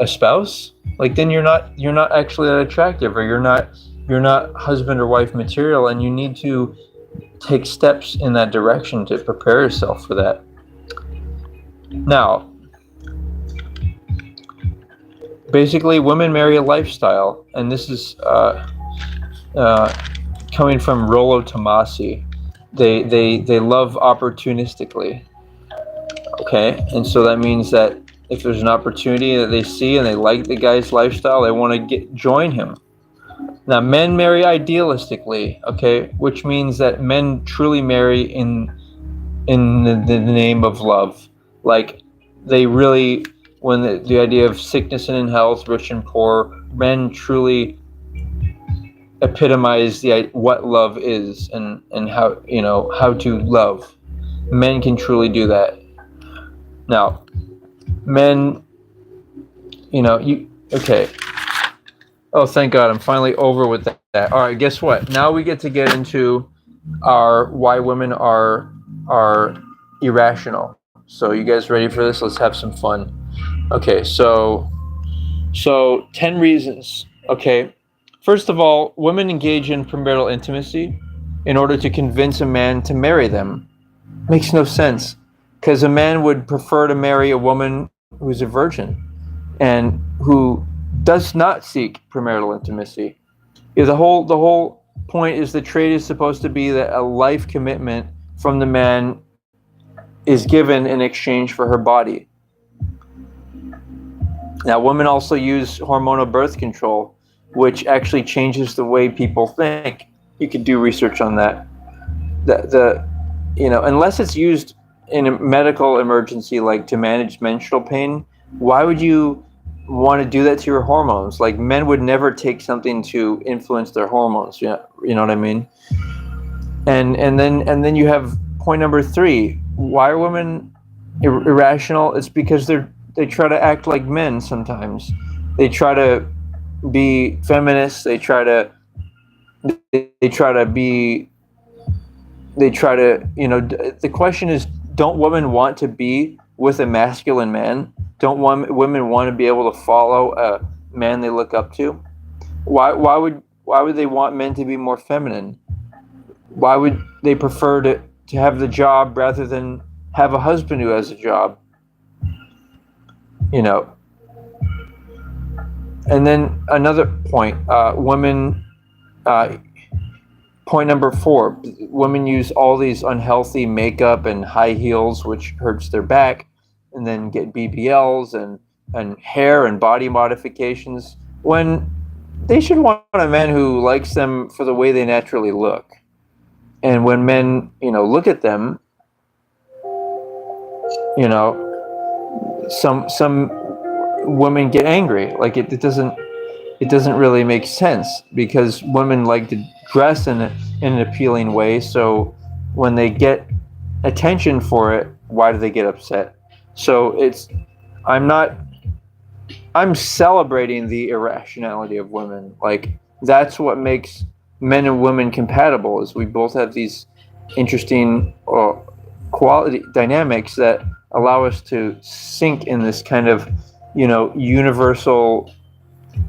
spouse. Like, then you're not actually that attractive, or you're not husband or wife material, and you need to take steps in that direction to prepare yourself for that. Now, basically, women marry a lifestyle, and this is coming from Rollo Tomasi. They love opportunistically. Okay, and so that means that if there's an opportunity that they see and they like the guy's lifestyle, they want to join him. Now, men marry idealistically, okay, which means that men truly marry in the name of love. Like, they really, when the idea of sickness and in health, rich and poor, men truly epitomize what love is and how how to love. Men can truly do that. Now, men, okay. Oh, thank God, I'm finally over with that. All right, guess what? Now we get to get into why women are irrational. So you guys ready for this? Let's have some fun. Okay, so 10 reasons. Okay, first of all, women engage in premarital intimacy in order to convince a man to marry them. Makes no sense, because a man would prefer to marry a woman who's a virgin and who does not seek premarital intimacy. The whole point is the trade is supposed to be that a life commitment from the man is given in exchange for her body. Now, women also use hormonal birth control, which actually changes the way people think. You could do research on that. Unless it's used in a medical emergency, like to manage menstrual pain, why would you want to do that to your hormones? Like, men would never take something to influence their hormones. You know what I mean? And then you have point number three. Why are women irrational? It's because they try to act like men sometimes. They try to be feminists. They try to be they try to the question is, don't women want to be with a masculine man? Don't women want to be able to follow a man they look up to? Why would they want men to be more feminine? Why would they prefer to have the job rather than have a husband who has a job? you know and then another point, women, point number four, women use all these unhealthy makeup and high heels, which hurts their back, and then get BBLs and hair and body modifications, when they should want a man who likes them for the way they naturally look. And when men, look at them, you know, some women get angry. Like it doesn't really make sense, because women like to dress in an appealing way. So when they get attention for it, why do they get upset? So I'm celebrating the irrationality of women. Like, that's what makes men and women compatible, is we both have these interesting quality dynamics that allow us to sync in this kind of universal,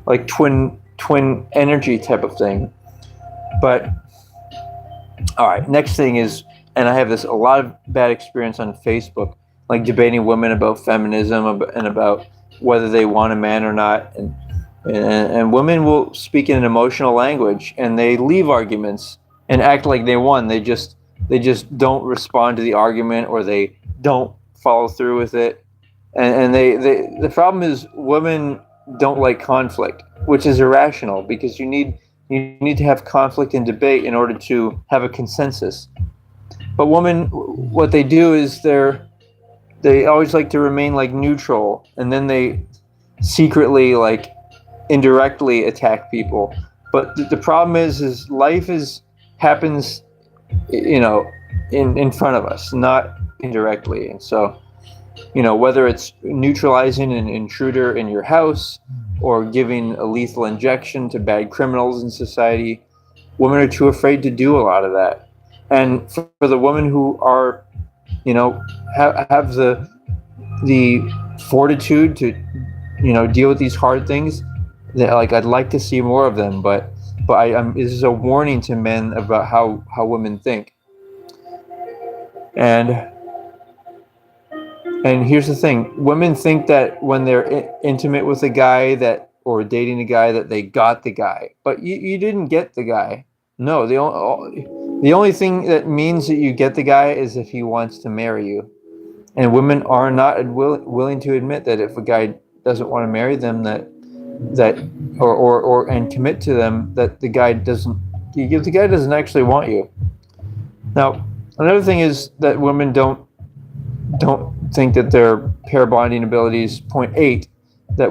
like twin energy type of thing. But all right, next thing is, and I have a lot of bad experience on Facebook, like debating women about feminism and about whether they want a man or not, and women will speak in an emotional language, and they leave arguments and act like they won. They just don't respond to the argument, or they don't follow through with it. And the problem is, women don't like conflict, which is irrational, because you need to have conflict and debate in order to have a consensus. But women, what they do is they always like to remain like neutral, and then they secretly, like, indirectly attack people. But the problem is life happens in front of us, not indirectly. And so whether it's neutralizing an intruder in your house or giving a lethal injection to bad criminals in society, women are too afraid to do a lot of that. And for the women who are have the fortitude to deal with these hard things, that, like, I'd like to see more of them. But this is a warning to men about how women think. And here's the thing: women think that when they're intimate with a guy or dating a guy, that they got the guy, but you didn't get the guy. No, the only thing that means that you get the guy is if he wants to marry you. And women are not willing to admit that if a guy doesn't want to marry them, and commit to them, that the guy doesn't actually want you. Now, another thing is that women don't think that their pair bonding abilities, point 8, that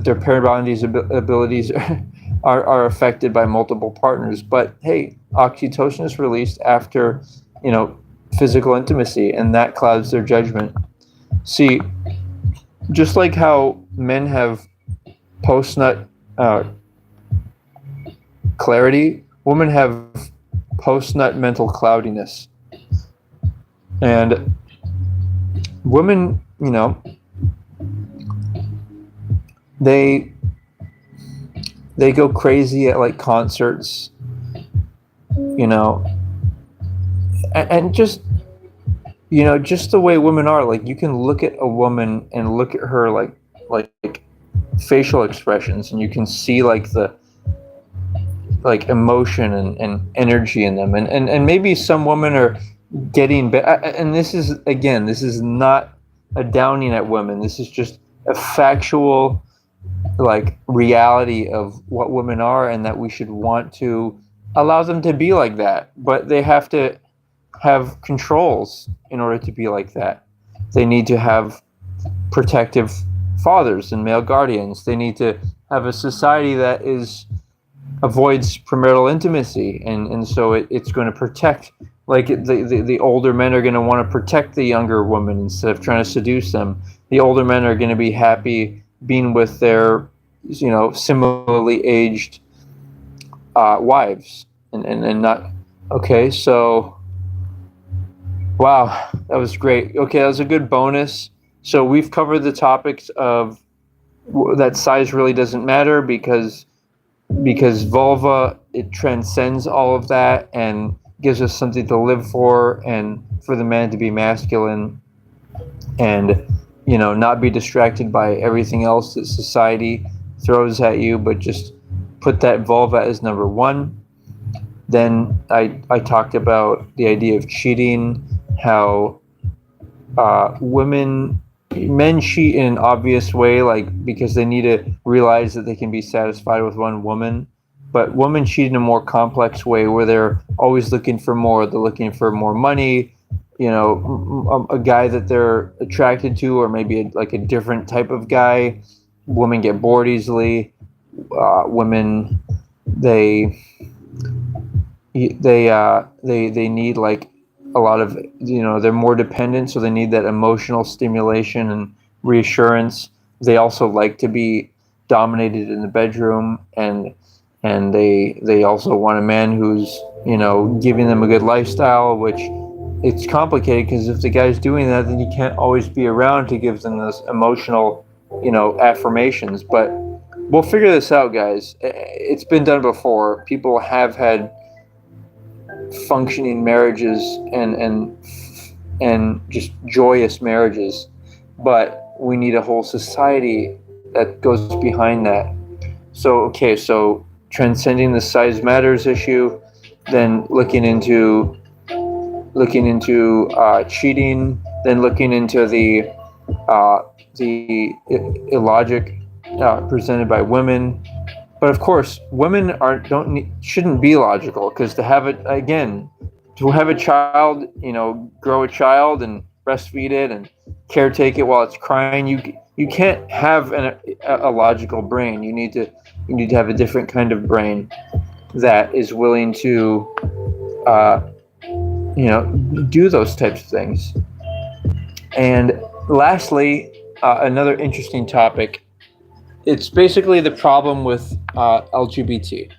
their pair bonding abilities are affected by multiple partners. But hey, oxytocin is released after physical intimacy, and that clouds their judgment. See, just like how men have post-nut clarity, women have post-nut mental cloudiness. And women, they go crazy at, like, concerts, and just the way women are. Like, you can look at a woman and look at her like facial expressions, and you can see the emotion and energy in them, and maybe some women are getting and this is not a downing at women. This is just a factual, like, reality of what women are, and that we should want to allow them to be like that. But they have to have controls in order to be like that. They need to have protective fathers and male guardians. They need to have a society that is avoids premarital intimacy, and so it's going to protect, like the older men are going to want to protect the younger woman instead of trying to seduce them. The older men are going to be happy being with their, similarly aged wives, and not. Okay, so wow, that was great. Okay, that was a good bonus. So we've covered the topics of that size really doesn't matter because vulva, it transcends all of that and gives us something to live for, and for the man to be masculine and not be distracted by everything else that society throws at you, but just put that vulva as number one. Then I talked about the idea of cheating, how men cheat in an obvious way, like because they need to realize that they can be satisfied with one woman. But women cheat in a more complex way, where they're always looking for more. They're looking for more money, a guy that they're attracted to, or maybe like a different type of guy. Women get bored easily. Women, they need like a lot of, they're more dependent, so they need that emotional stimulation and reassurance. They also like to be dominated in the bedroom, and they also want a man who's giving them a good lifestyle, which it's complicated because if the guy's doing that, then you can't always be around to give them those emotional affirmations. But we'll figure this out, guys. It's been done before. People have had functioning marriages and just joyous marriages, but we need a whole society that goes behind that. So transcending the size matters issue, then looking into cheating, then looking into the illogic presented by women. But of course, women shouldn't be logical, because to have a child, grow a child and breastfeed it and caretake it while it's crying, you can't have a logical brain. You need to have a different kind of brain that is willing to do those types of things. And lastly, another interesting topic. It's basically the problem with LGBT.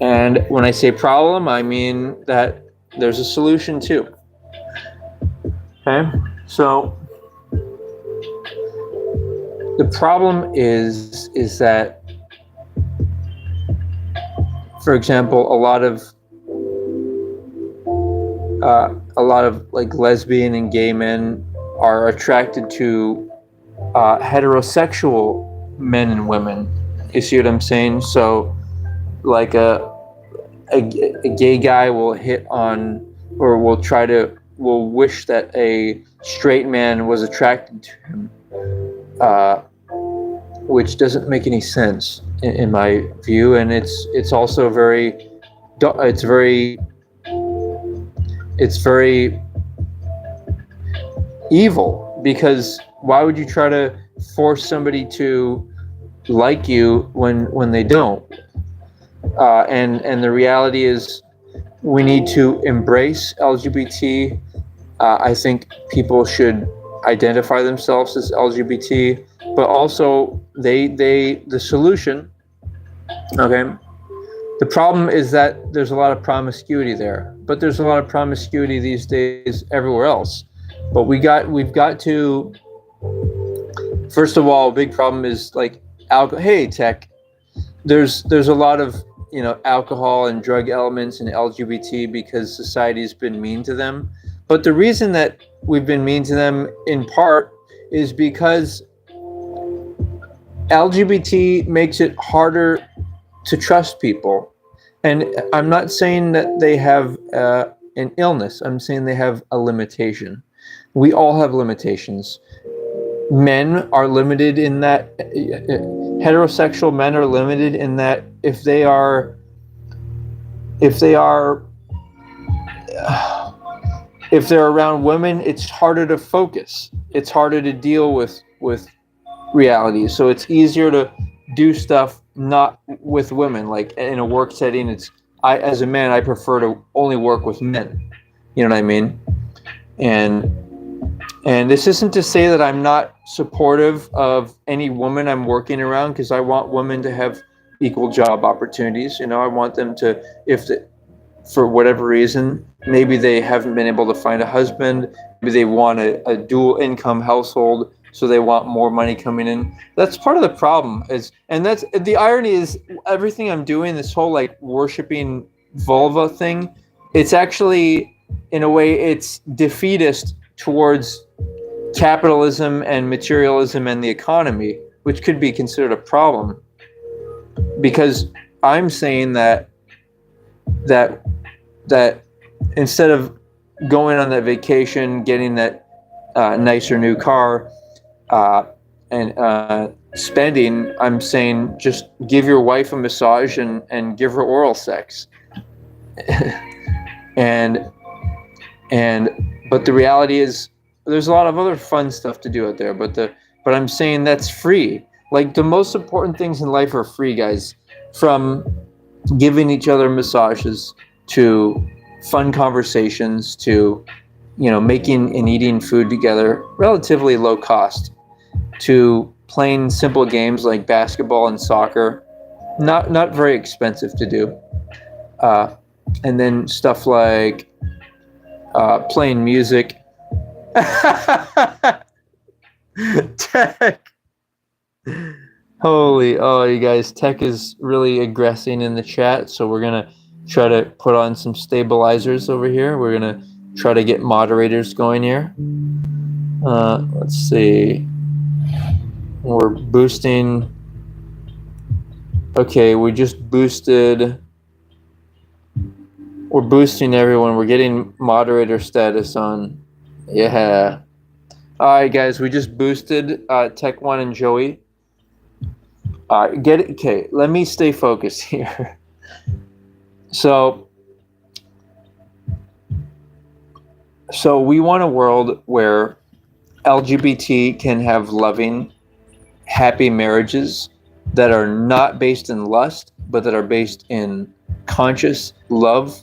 And when I say problem, I mean that there's a solution too. Okay? So the problem is that, for example, a lot of like lesbian and gay men are attracted to heterosexual men and women. You see what I'm saying? So like a gay guy will hit on, or will wish that a straight man was attracted to him, which doesn't make any sense in my view. And it's also very evil, because why would you try to force somebody to like you when they don't? And the reality is, we need to embrace LGBT. I think people should identify themselves as LGBT, but also the solution. Okay, the problem is that there's a lot of promiscuity there, but there's a lot of promiscuity these days everywhere else. But we've got to, first of all, a big problem is like alcohol. Hey, Tech, there's a lot of alcohol and drug elements in LGBT because society's been mean to them. But the reason that we've been mean to them in part is because LGBT makes it harder to trust people. And I'm not saying that they have an illness. I'm saying they have a limitation. We all have limitations. Men are limited in that, heterosexual men are limited in that if they are if they're around women, it's harder to focus. It's harder to deal with reality. So it's easier to do stuff not with women. Like in a work setting, it's I as a man, I prefer to only work with men. You know what I mean? And this isn't to say that I'm not supportive of any woman I'm working around, because I want women to have equal job opportunities. I want them to, if the, for whatever reason, maybe they haven't been able to find a husband, maybe they want a dual income household, so they want more money coming in. That's part of the problem. And that's the irony is everything I'm doing, this whole like worshiping vulva thing, it's actually, in a way, it's defeatist towards capitalism and materialism and the economy, which could be considered a problem, because I'm saying that instead of going on that vacation, getting that nicer new car, and spending, I'm saying just give your wife a massage and give her oral sex. and but the reality is there's a lot of other fun stuff to do out there, but I'm saying that's free. Like the most important things in life are free, guys. From giving each other massages to fun conversations to making and eating food together, relatively low cost, to playing simple games like basketball and soccer, not very expensive to do, and then stuff like playing music. Tech. You guys, Tech is really aggressing in the chat, so we're gonna try to put on some stabilizers over here. We're gonna try to get moderators going here. Let's see. We're boosting. Okay, we just boosted. We're boosting everyone. We're getting moderator status on. Yeah. All right, guys, we just boosted Tech One and Joey. Get it. Okay, let me stay focused here. So we want a world where LGBT can have loving, happy marriages that are not based in lust, but that are based in conscious love.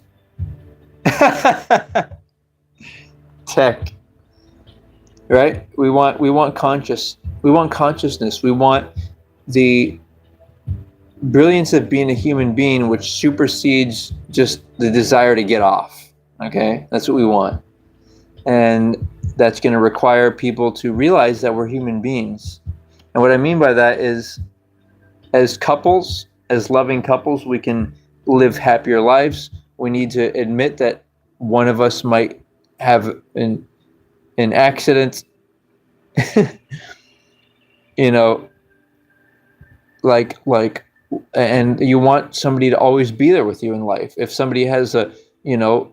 Tech. Right? We want consciousness. We want the brilliance of being a human being, which supersedes just the desire to get off. Okay? That's what we want. And that's going to require people to realize that we're human beings. And what I mean by that is, as couples, as loving couples, we can live happier lives. We need to admit that one of us might have an accident, and you want somebody to always be there with you in life. If somebody has a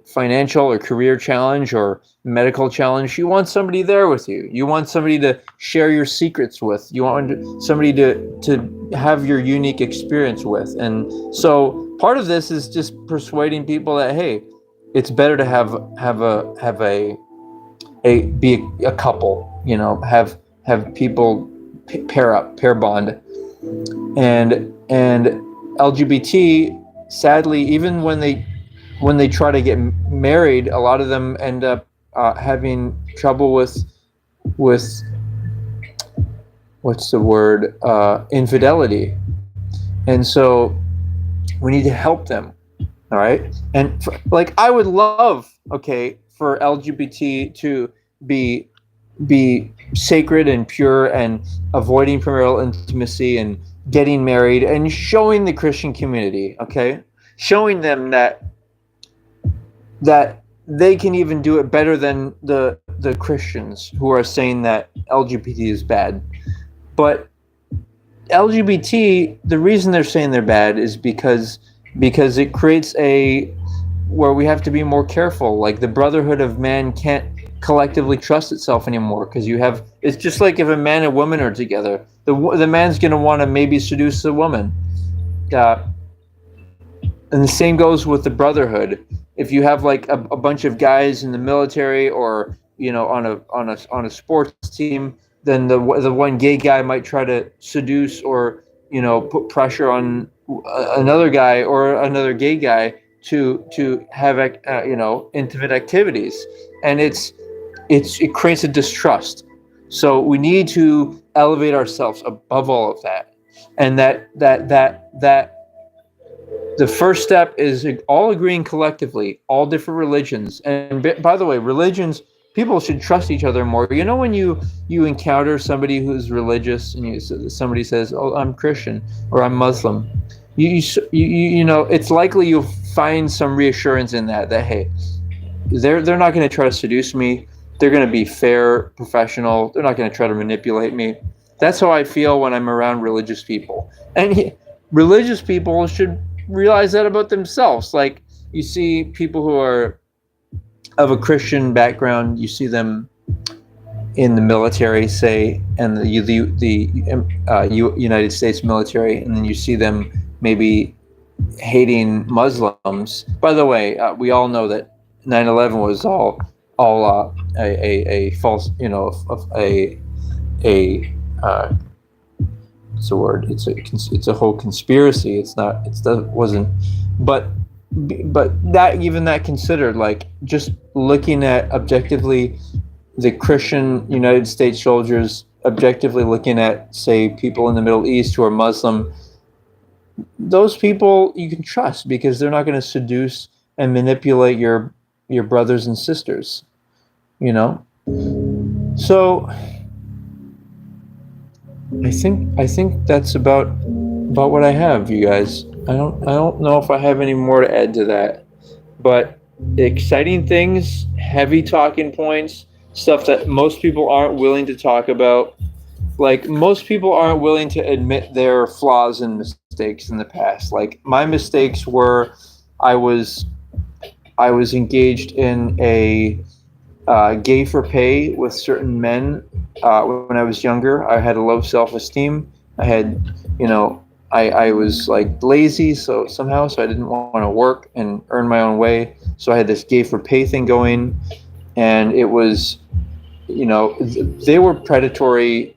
financial or career challenge or medical challenge, you want somebody there with you. You want somebody to share your secrets with. You want somebody to have your unique experience with. And so part of this is just persuading people that, hey, it's better to be a couple, have people pair bond. And LGBT, sadly, even when they try to get married, a lot of them end up having trouble with what's the word, infidelity. And so we need to help them. All right. And I would love, for LGBT to be sacred and pure and avoiding premarital intimacy and getting married and showing the Christian community, showing them that they can even do it better than the Christians who are saying that LGBT is bad. But LGBT, the reason they're saying they're bad is because it creates where we have to be more careful. Like the brotherhood of man can't collectively trust itself anymore, because it's just like if a man and woman are together, the man's going to want to maybe seduce the woman. And the same goes with the brotherhood. If you have like a bunch of guys in the military or on a sports team, then the one gay guy might try to seduce or put pressure on another guy or another gay guy to have intimate activities, and it creates a distrust. So we need to elevate ourselves above all of that, and that the first step is all agreeing collectively, all different religions. And by the way, religions, people should trust each other more. When you encounter somebody who's religious and somebody says, "Oh, I'm Christian" or "I'm Muslim," it's likely you'll find some reassurance in that hey, they're not going to try to seduce me. They're going to be fair, professional. They're not going to try to manipulate me. That's how I feel when I'm around religious people. And religious people should realize that about themselves. Like, you see people who are of a Christian background, you see them in the military, say, and the United States military, and then you see them maybe hating Muslims. By the way, we all know that 9/11 was all a false, what's the word? It's a whole conspiracy. Wasn't, but that considered, like, just looking at objectively the Christian United States soldiers, objectively looking at, say, people in the Middle East who are Muslim, those people you can trust because they're not going to seduce and manipulate your brothers and sisters, So I think that's about what I have, you guys. I don't know if I have any more to add to that, but exciting things, heavy talking points, stuff that most people aren't willing to talk about. Like, most people aren't willing to admit their flaws and mistakes in the past. Like, my mistakes were, I was engaged in a gay for pay with certain men when I was younger. I had a low self-esteem. I had, I was like lazy, so I didn't want to work and earn my own way. So I had this gay for pay thing going, and it was, they were predatory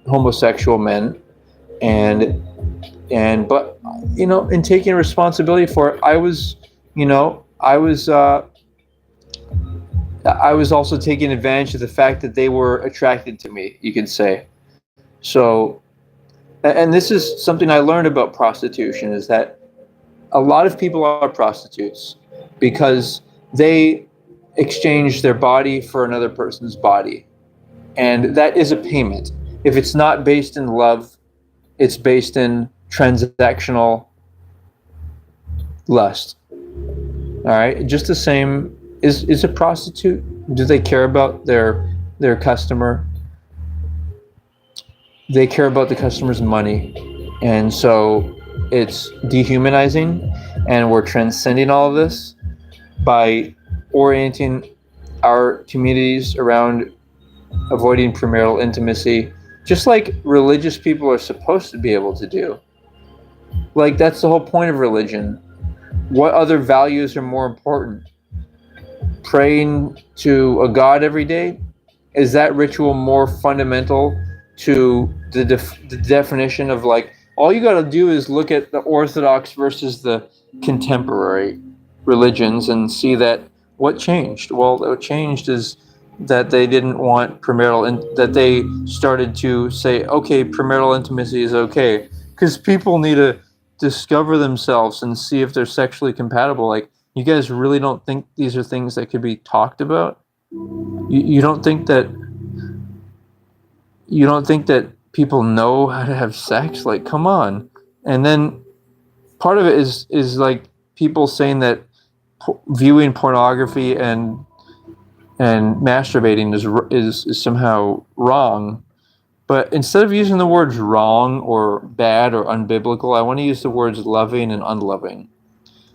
homosexual men, but in taking responsibility for it, I was also taking advantage of the fact that they were attracted to me, you could say. So, and this is something I learned about prostitution, is that a lot of people are prostitutes because they exchange their body for another person's body. And that is a payment. If it's not based in love, it's based in transactional lust. All right, just the same. Is a prostitute, do they care about their customer? They care about the customer's money. And so it's dehumanizing, and we're transcending all of this by orienting our communities around avoiding premarital intimacy, just like religious people are supposed to be able to do. Like, that's the whole point of religion. What other values are more important? Praying to a God every day? Is that ritual more fundamental to the definition of, like, all you got to do is look at the Orthodox versus the contemporary religions and see that what changed? Well, what changed is that they didn't want premarital, and that they started to say, okay, premarital intimacy is okay, because people need to discover themselves and see if they're sexually compatible. Like, you guys really don't think these are things that could be talked about? You don't think that people know how to have sex? Like, come on. And then part of it is like people saying that viewing pornography and masturbating is somehow wrong. But instead of using the words wrong or bad or unbiblical, I want to use the words loving and unloving.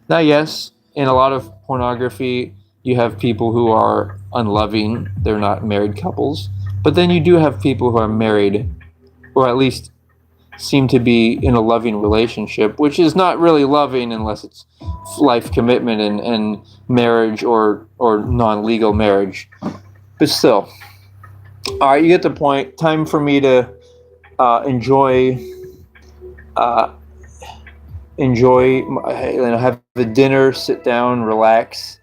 Now, yes, in a lot of pornography, you have people who are unloving. They're not married couples. But then you do have people who are married, or at least seem to be in a loving relationship, which is not really loving unless it's life commitment and marriage or non-legal marriage. But still. All right, you get the point. Time for me to enjoy uh, enjoy, have a dinner, sit down, relax.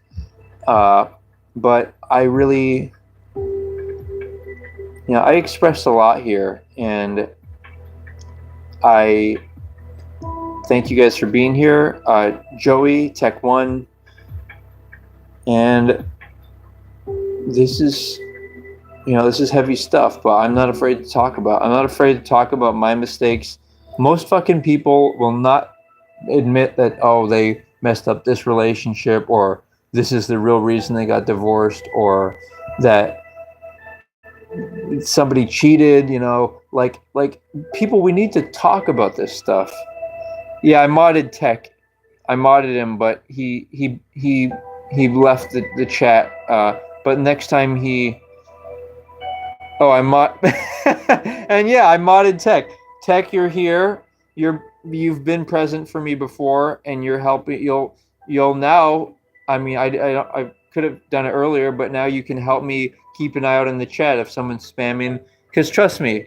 But I really, I expressed a lot here, and I thank you guys for being here. Joey, Tech One, and this is, this is heavy stuff, but I'm not afraid to talk about. I'm not afraid to talk about my mistakes. Most fucking people will not admit that, oh, they messed up this relationship, or this is the real reason they got divorced, or that somebody cheated, like people, we need to talk about this stuff. Yeah, I modded Tech. I modded him, but he left the chat. But next time I mod and yeah, I modded Tech. Tech, you're here. You've been present for me before, and you're helping. You'll now. I mean, I could have done it earlier, but now you can help me keep an eye out in the chat if someone's spamming. Because trust me,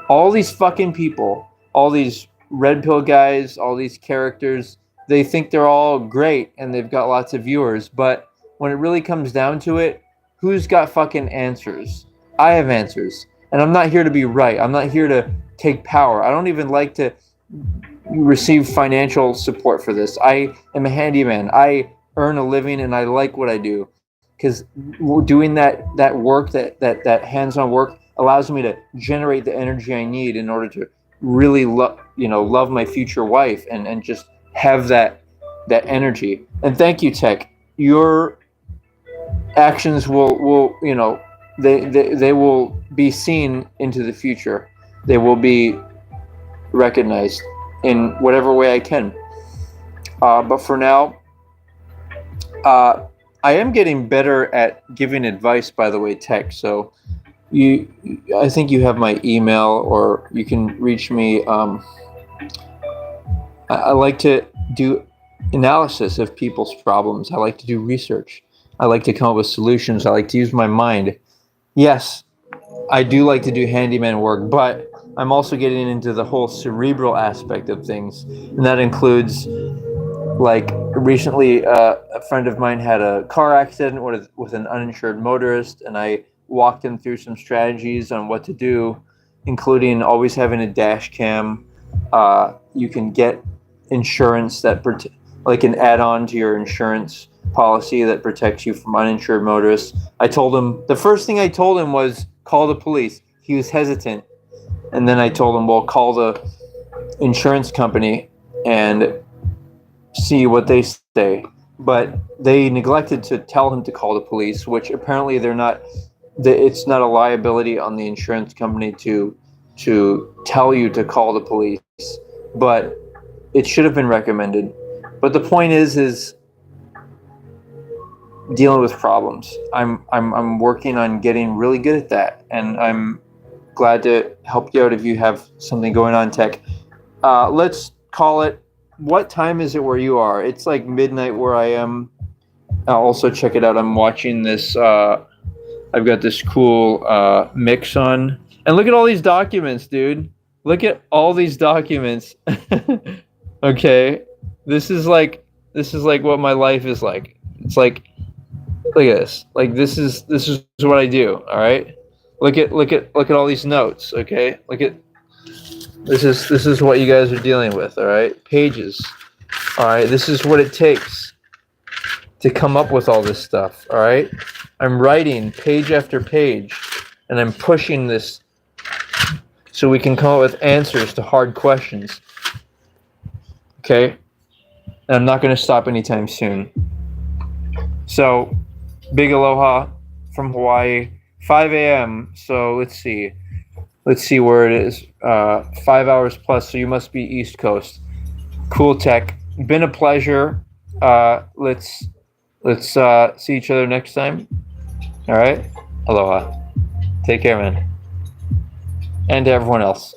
all these fucking people, all these red pill guys, all these characters, they think they're all great and they've got lots of viewers. But when it really comes down to it, who's got fucking answers? I have answers. And I'm not here to be right. I'm not here to take power. I don't even like to receive financial support for this. I am a handyman. I earn a living and I like what I do. Because doing that work, that hands-on work, allows me to generate the energy I need in order to really love my future wife and just have that energy. And thank you, Tech. Your actions will they will be seen into the future. They will be recognized in whatever way I can. But for now, I am getting better at giving advice, by the way, Tech. So I think you have my email, or you can reach me. I like to do analysis of people's problems. I like to do research. I like to come up with solutions. I like to use my mind. Yes, I do like to do handyman work, but I'm also getting into the whole cerebral aspect of things. And that includes, like, recently a friend of mine had a car accident with an uninsured motorist, and I walked him through some strategies on what to do, including always having a dash cam. You can get insurance like an add-on to your insurance policy that protects you from uninsured motorists. The first thing I told him was call the police. He was hesitant. And then I told him, well, call the insurance company and see what they say. But they neglected to tell him to call the police, which apparently it's not a liability on the insurance company to tell you to call the police, but it should have been recommended. But the point is dealing with problems. I'm working on getting really good at that, and I'm glad to help you out if you have something going on, Tech. Let's call it. What time is it where you are? It's like midnight where I am. I'll also check it out. I'm watching this. I've got this cool mix on. And look at all these documents, dude. Look at all these documents. Okay. This is like what my life is like. It's like, look at this. Like this is what I do. All right. Look at all these notes. Okay. This is what you guys are dealing with. All right. Pages. All right. This is what it takes to come up with all this stuff. All right. I'm writing page after page, and I'm pushing this so we can come up with answers to hard questions. Okay? And I'm not going to stop anytime soon. So, big aloha from Hawaii, 5 a.m. So, let's see where it is. 5 hours plus, so you must be East Coast. Cool, Tech. Been a pleasure. Let's see each other next time. All right? Aloha. Take care, man. And to everyone else.